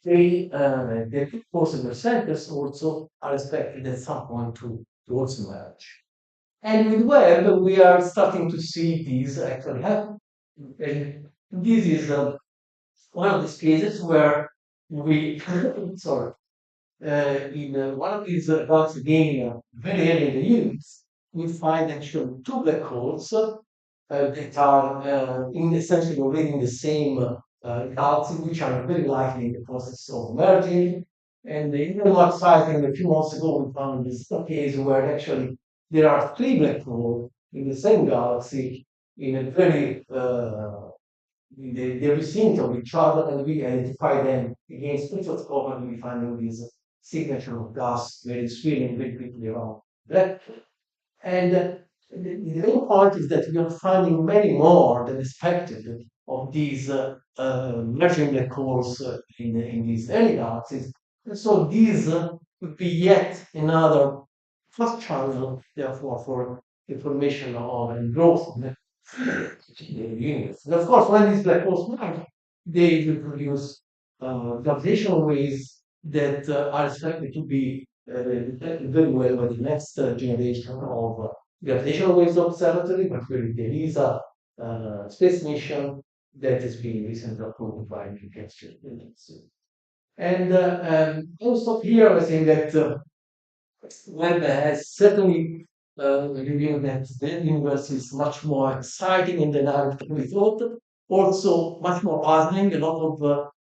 the possible centers also are expected at some point to also merge. And with Webb, we are starting to see these actually happen. And this is one of these cases where we, sorry, in one of these dots again, very early in the universe, we find actually two black holes that are in essentially already in the same galaxy, which are very likely in the process of merging. And even more exciting, a few months ago, we found this case where actually there are three black holes in the same galaxy in a very they receive of each other, and we identify them again spectroscopically, finding this signature of gas very swirling very quickly around black. And the main point is that we are finding many more than expected of these merging black holes in these early galaxies, So this would be yet another first channel, therefore, for information on and growth of the universe. And of course, when these black holes merge, they will produce gravitational waves that are expected to be detected very well by the next generation of gravitational waves observatory, particularly the ESA space mission that has been recently approved by the chemistry. And I'll stop here. I think that Webb has certainly revealed that the universe is much more exciting and dynamic than we thought. Also, much more puzzling. A lot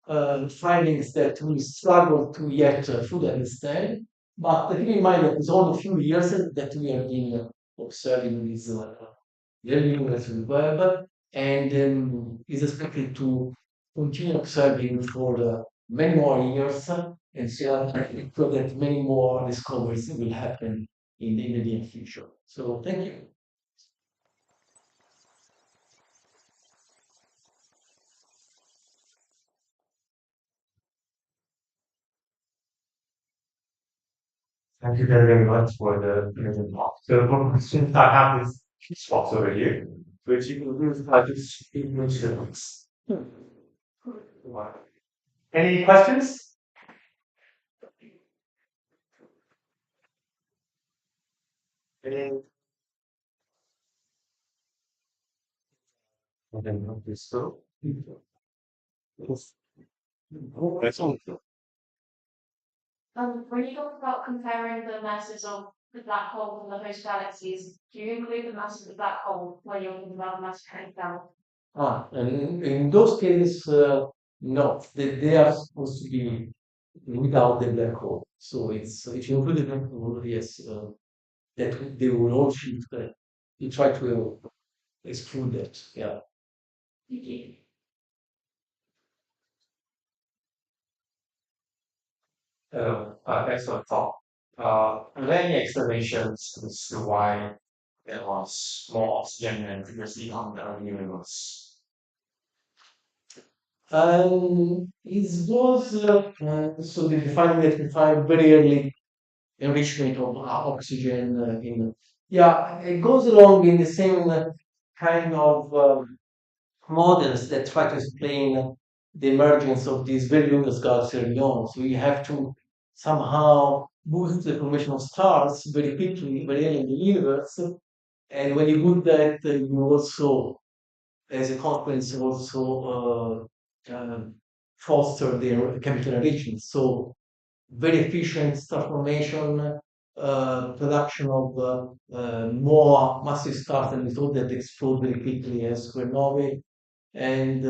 of findings that we struggle to yet fully understand. But keep in mind that it's only a few years that we have been observing this very universe with Webb, and is expected to continue observing for many more years, and so I think that many more discoveries will happen in the near future. So thank you. Thank you very much for the amazing talk. So for questions, I have this box over here, which you can use to speak into the books. Any questions? Any? So, that's all. When you talk about comparing the masses of the black hole and the host galaxies, do you include the mass of the black hole when you're talking about the mass breakdown? And in those cases, no, they are supposed to be without the black hole. So it's if you include the black hole, yes, that they will all shift. You try to exclude that. Yeah. Thank you. Excellent thought. Are there any explanations as to why there was more oxygen and previously on the universe? It was so the finding that we find very early enrichment of oxygen in yeah, it goes along in the same kind of models that try to explain the emergence of these very luminous galaxies early on. So you have to somehow boost the formation of stars very quickly, very early in the universe. And when you do that, you also, as a consequence, also foster their chemical enrichment. So very efficient star formation, production of more massive stars than we thought that explode very quickly as supernovae. And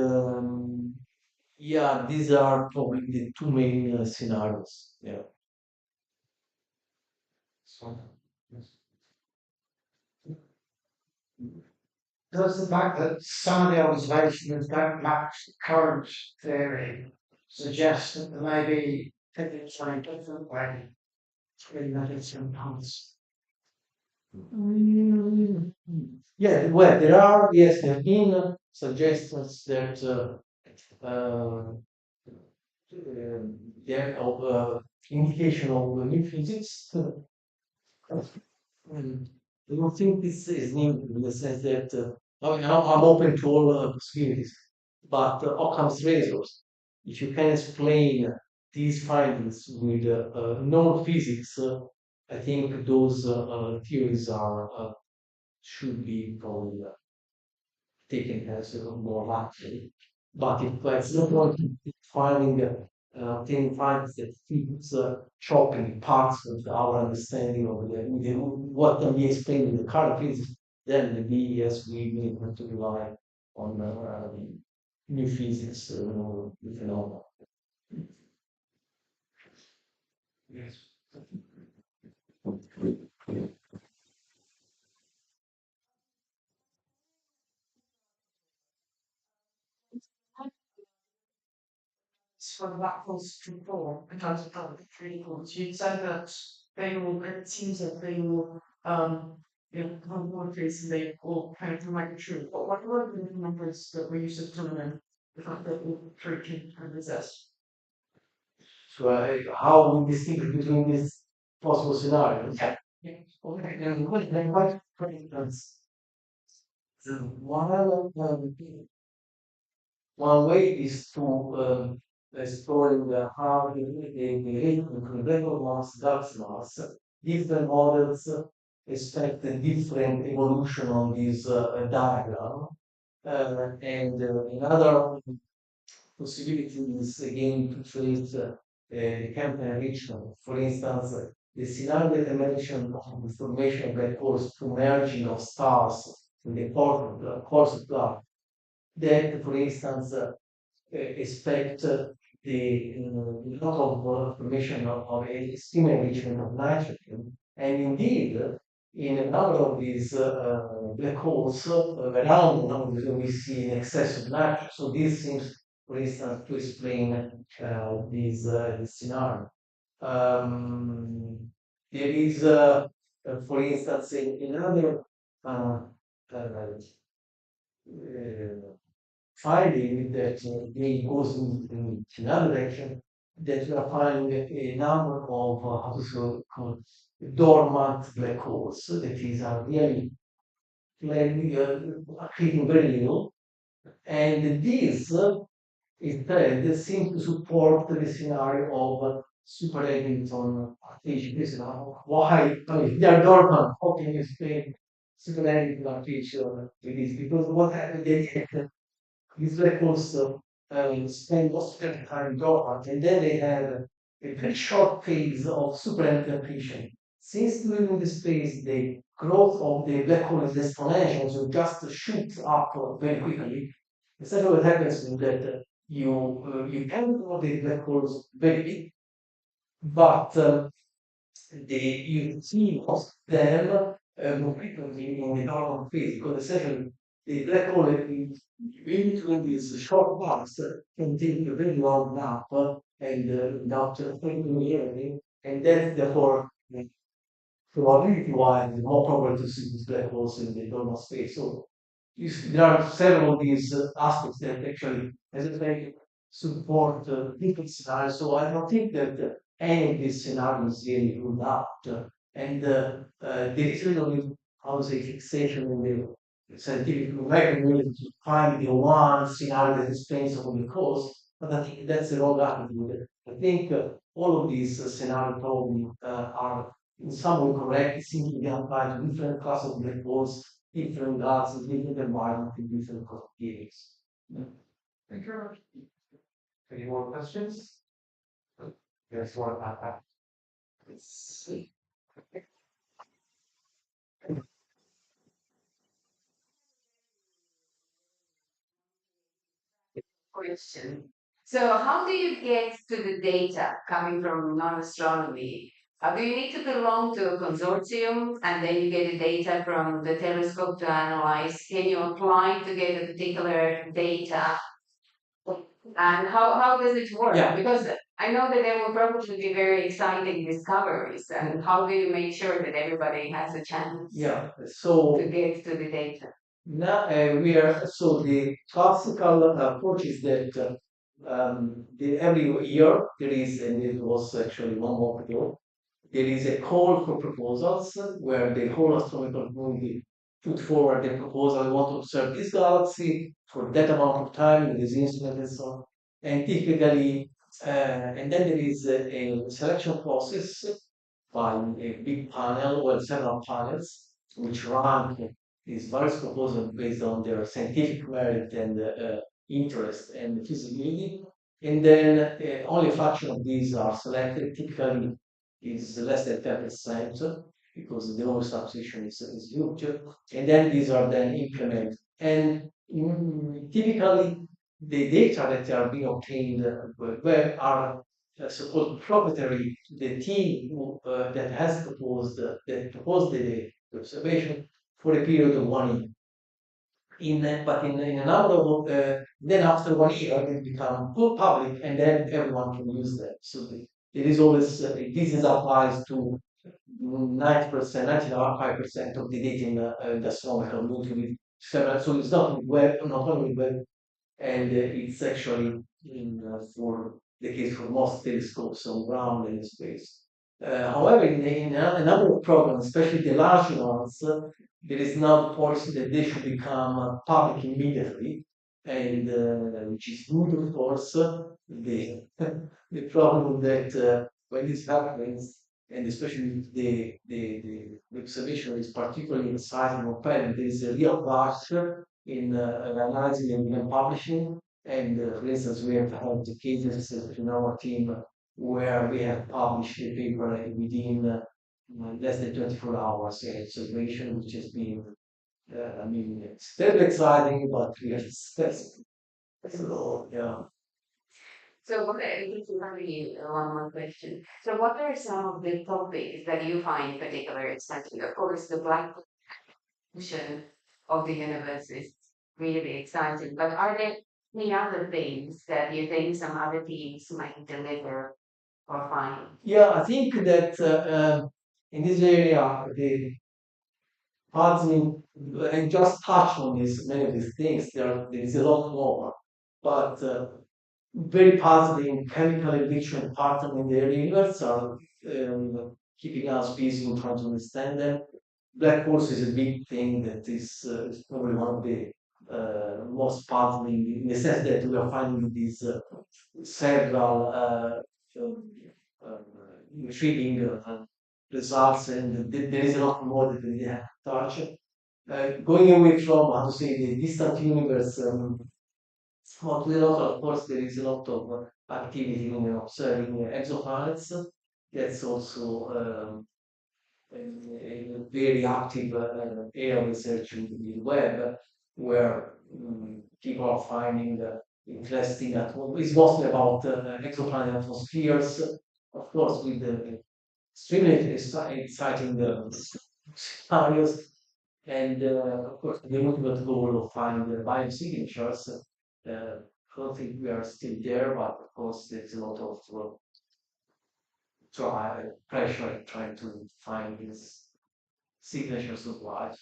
yeah, these are probably the two main scenarios. Yeah. So, yes. Does the fact that some of the observations don't match the current theory suggest that there may be things in a different way between the different paths? Mm, yeah, well, there are, yes, there have been suggestions that there of indication of new physics. Mm, I don't think this is new in the sense that I mean, I'm open to all possibilities, but Occam's razors, if you can explain these findings with known physics, I think those theories are should be probably taken as more likely. But if it's not going to be finding obtaining findings that fits chopping parts of our understanding of what can be explained in the current physics, then maybe yes, we may have to rely on new physics, new phenomena. Yes. For the black holes to form because of the three holes. You said that they will, it seems that they will, come more face and they will kind of come like a true. But what were the numbers that we used to determine the fact that all three can exist? So how we distinguish between these possible scenarios? Yeah. Okay, and what, for instance, while one way is to exploring how the rate between regular mass, galaxy mass, different models expect a different evolution on this diagram. And another possibility is again to trace chemical enrichment. For instance, the scenario that I mentioned of the formation of black holes through merging of stars in the course of life, that, for instance, expect the lot of formation of a steam enrichment of nitrogen. And indeed, in a number of these black holes, around them we see an excess of nitrogen. So this seems, for instance, to explain this scenario. There is, for instance, another uh, uh, finding that they goes in another direction, that we are finding a number of how to say called dormant black holes that is are really accreting very little, and these instead seem to support the scenario of super Eddington accretion. This is why I mean, they are dormant. How can you explain super Eddington accretion with this? Because what happened? These records spend most of their time dormant, and then they have a very short phase of superinterpretation. Since during the space, the growth of the black hole is exponential, so it just shoots up very quickly. Essentially, what happens is that you can grow the black holes very big, but you see most of them more frequently in the normal phase because essentially the black hole in between these short bars can take a very long nap and without thinking really, and that's therefore probability-wise more probable to see these black holes in the normal space. So there are several of these aspects that actually, as I say, support different scenarios. So I don't think that any of these scenarios really ruled out. And there is really, how to say, fixation in the scientific mechanism to find the one scenario that explains all the cause. But I think that's the wrong attitude. I think all of these scenarios probably are in some way correct, simply they apply to different classes of black holes, different gases, different environment, and different games. Thank you very much. Any more questions? There's one at that. Question. So how do you get to the data coming from non-astronomy? Do you need to belong to a consortium and then you get the data from the telescope to analyze? Can you apply to get a particular data? And how does it work? Yeah. Because I know that there will probably be very exciting discoveries. And how do you make sure that everybody has a chance Yeah. So to get to the data? now we are so the classical approach is that every year there is, and it was actually 1 month ago, there is a call for proposals where the whole astronomical community put forward a proposal. I want to observe this galaxy for that amount of time with this instrument and so on. And typically, and then there is a selection process by a big panel, well, several panels, which rank these various proposals based on their scientific merit and interest and feasibility. And then only a fraction of these are selected. Typically, is less than 10% because the overall substitution is huge. And then these are then implemented. And typically, the data that are being obtained where are so-called proprietary to the team that has proposed that proposed the observation for a period of 1 year. But in a number of then after 1 year it become full public and then everyone can use them. So there is always this is applies to 90%, 95% of the data in the astronomical community with several. So it's not web, not only web, and it's actually in, for the case for most telescopes on ground and in space. However, in a number of programs, especially the large ones, there is now a policy that they should become public immediately, and which is good, of course. The the problem that when this happens, and especially if the observation is particularly exciting or open, there is a real rush in analyzing and even publishing. And for instance, we have had the cases in our team where we have published a paper within less than 24 hours in observation, which has been, I mean, it's very exciting, but really stressful. So, yeah. So, what this is only one more question. So, what are some of the topics that you find particularly exciting? Of course, the black portion of the universe is really exciting, but are there any other things that you think some other teams might deliver or find? Yeah, I think that in this area, the puzzling, and just touch on this, many of these things, there is a lot more, but very puzzling chemical enrichment pattern in the universe are keeping us busy in trying to understand them. Black holes is a big thing that is probably one of the most puzzling in the sense that we are finding these several uh, intriguing results, and there is a lot more that we have to touch. Going away from, how to say, the distant universe, what we know, of course, there is a lot of activity in observing exoplanets. That's also a very active area of research in the web, where people are finding interesting. It's mostly about exoplanet atmospheres, of course, with the extremely exciting scenarios, and of course, the ultimate goal of finding the biosignatures. I don't think we are still there, but of course, there's a lot of pressure trying to find these signatures of life.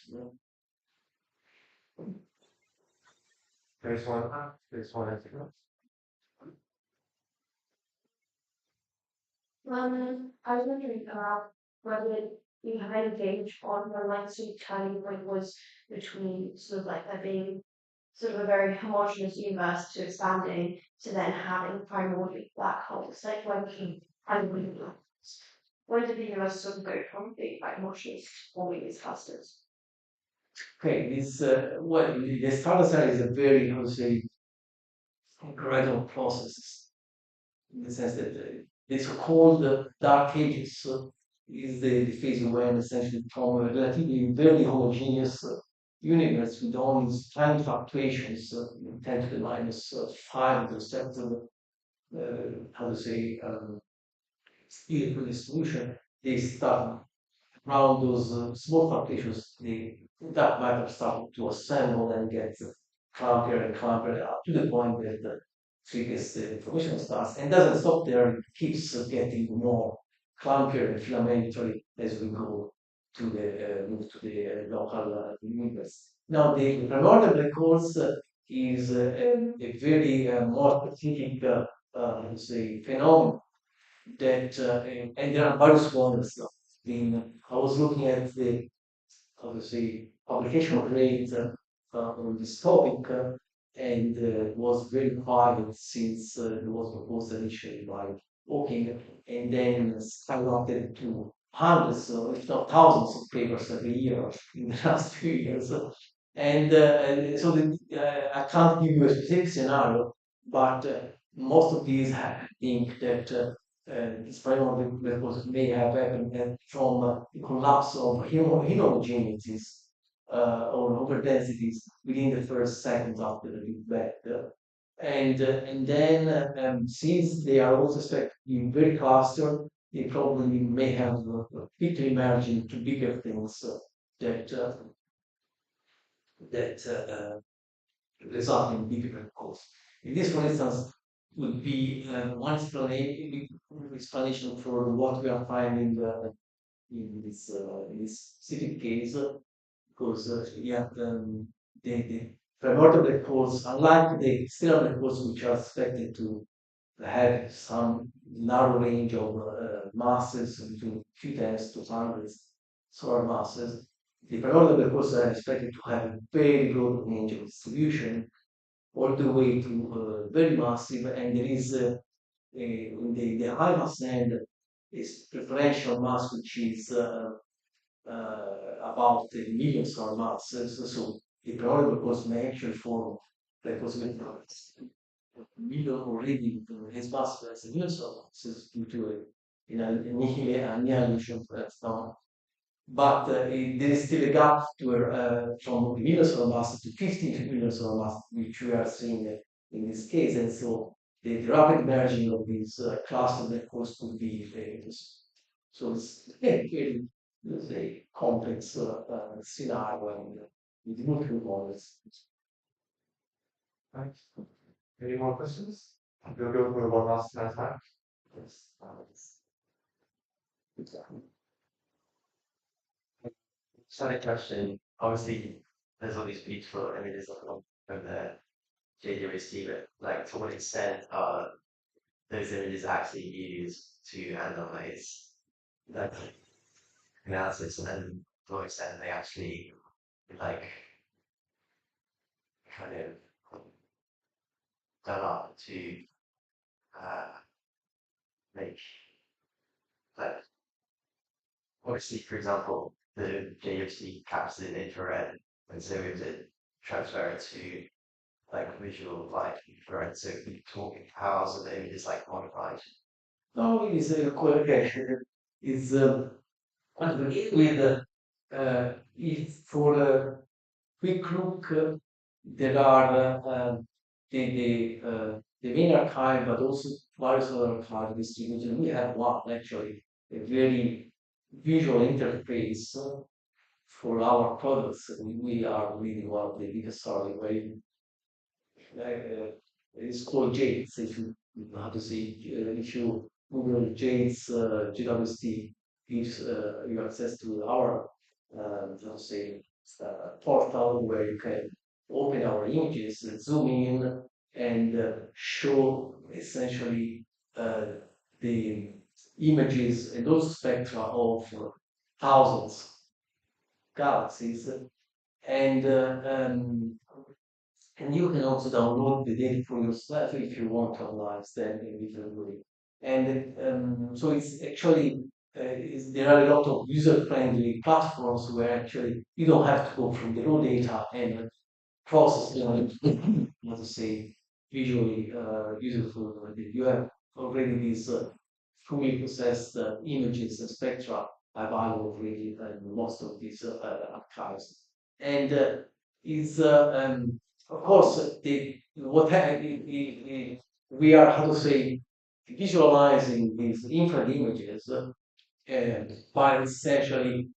There's one. There's one. I was wondering about whether you have any gauge on when like sort of turning point was between sort of like there being sort of a very homogeneous universe to expanding to then having primordial black holes, like when did the universe sort of go from being quite homogeneous to forming these clusters? Okay, this well, the star design is a very, how to say, gradual process in the sense that the so-called dark ages is the phase when essentially from a relatively very homogeneous universe with only tiny fluctuations, 10 to the minus 5 with respect to how to say, spherical distribution, they start around those small fluctuations, the dark matter start to assemble and get clumpier and clumpier up to the point that triggers the information starts and doesn't stop there, it keeps getting more clumpier and filamentary as we go to the move to the local universe. Now, the primordial black holes is a very more specific, say, phenomenon that, and there are various models now. I was looking at the, obviously, publication rate on this topic, and was very quiet since it was proposed initially by Hawking, and then skyrocketed to hundreds, if not thousands of papers every year in the last few years. And so I can't give you a specific scenario, but most of these think that this primordial black holes may have happened from the collapse of homogeneities or over densities within the first seconds after the Big Bang. And then since they are also expected to be very clustered, they probably may have quickly emerged into bigger things that result in bigger black holes. In this, for instance, would be one explanation for what we are finding in this specific case, because yeah, the primordial black holes, unlike the stellar black holes, which are expected to have some narrow range of masses between few tens to hundreds solar masses. The periodic course are expected to have a very broad range of distribution, all the way to very massive, and there is in the high mass end is preferential mass, which is about a million solar masses. So the periodic course may actually form the possibility of million already his mass as a million solar masses due to annihilation now. But there is still a gap to, from million solar masses to 15 million solar masses, which we are seeing in this case. And so the rapid merging of these clusters, of course, could be famous. So it's very, let's say, complex scenario and with multiple models. Right. Any more questions? We'll go for one last time. Yes. Sonic question. Obviously, there's all these beautiful images of the JWST, but like to what extent are those images actually used to analyze like analysis, and to what extent they actually like kind of done up to uh, make like obviously, for example, the JWST captures in infrared, and so if it transfer it to like visual light infrared, so if we talk how else are the images like modified? No, it is a correlation. Is with if for a quick look, there are the main archive, but also various other archive distributed. We have one actually, a very visual interface for our products. We are really one of the biggest, sorry, very it's called James. If you know how to say, if you Google James GWST, gives you access to our let's say portal where you can open our images, zoom in, and show essentially the images and those spectra of thousands galaxies, and you can also download the data for yourself if you want to analyze them in different way. And so it's actually there are a lot of user-friendly platforms where actually you don't have to go from the raw data and process them, let us say, visually useful. You have already these fully processed images and spectra available really in most of these archives. And is of course we are, how to say, visualizing these infrared images by essentially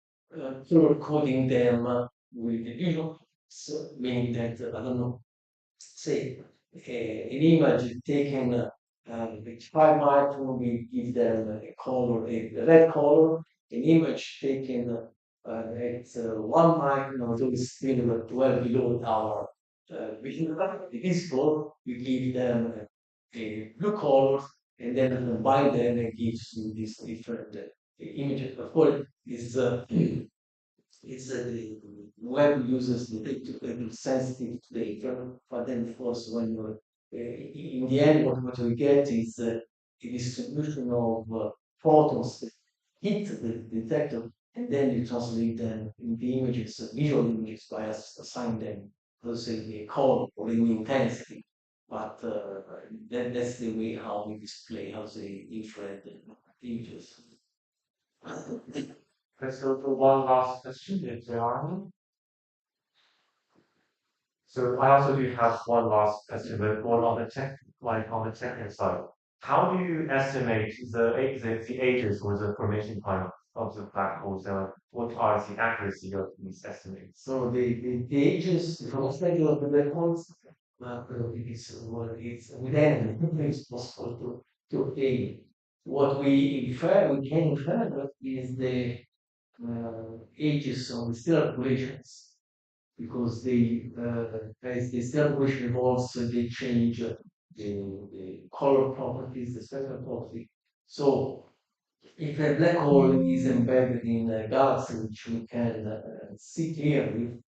color coding them with the visual, so meaning that I don't know, say an image taken with 5 micron, we give them a color, a red color. An image taken at 1 micron, although it's still well below our visible, we give them a blue color, and then combine them and gives you these different images. Of course, the web uses the data sensitive data, but then of course when you're in the end what we get is a distribution of photons that hit the detector, and then you translate them into images, visual images, by assigning them, let's say, a color or an intensity. But that's the way how we display, how they infrared images. Let's go for one last question if there are any. So I also do have one last question, but more on the tech, like on the technical side. How do you estimate the ages or the formation time of the black holes? What are the accuracy of these estimates? So the ages, the perspective of the black holes, it is what it's within it's possible to obtain. What we can infer is the ages of the stellar populations, because as the stellar population evolves, they change the color properties, the spectral property. So if a black hole is embedded in a galaxy, which we can see clearly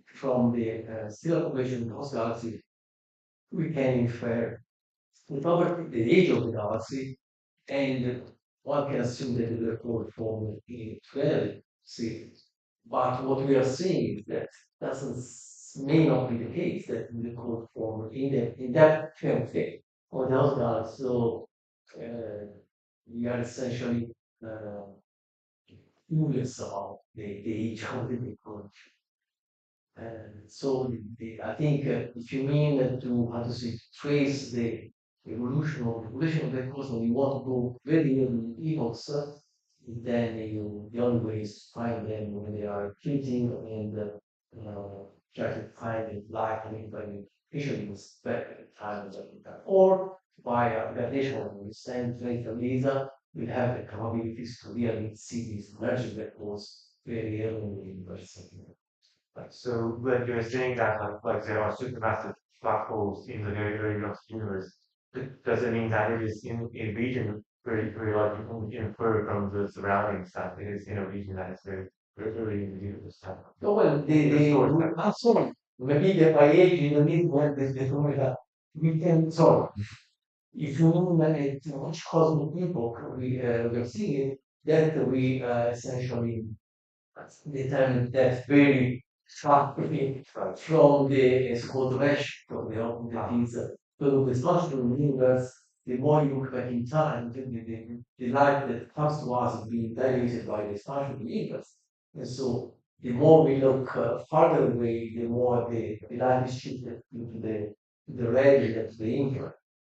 from the stellar population of those galaxies, we can infer the property, the age of the galaxy, and one can assume that the black hole formed in 12 series. But what we are seeing is that may not be the case that the code formed in that film thing or those galaxies. So we are essentially uh, clueless about the age of the code. So I think if you mean to how to say trace the evolution of the cosmos, you want to go very early in epochs, then the only way is to find them when they are fleeting and try to find it likely by usually it's better time than that. Or by gravitational when we send later laser, we have the capabilities to really see these emerging black holes very early in the universe. Like, so when you're saying that like there are supermassive black holes in the very very vast universe, does it mean that it is in a region where like you can infer from the surroundings that it is in a region that is very early in the universe? So, well, sorry, maybe the by age in the mid when the formula we can solve. If you mean which cosmic epoch we are seeing, that we essentially determine that very sharply from the so-called redshift of the open that is so as much to the universe, the more you look back in time, the light that comes to us is being diluted by the expansion of the universe. And so the more we look farther away, the more the light is shifted into the red and to the infrared.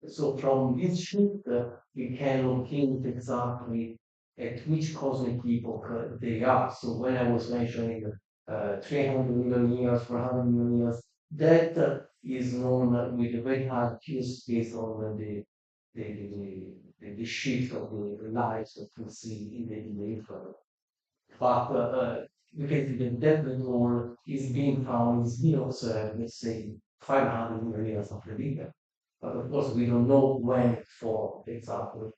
So from this shift, we can locate exactly at which cosmic epoch they are. So when I was mentioning 300 million years, 400 million years, that is known with a very high accuracy based on the shift of the light that we see in the infrared. But you can see that that all is being found, is being observed, let's say, 500 million years after the Big Bang. But of course, we don't know when for example.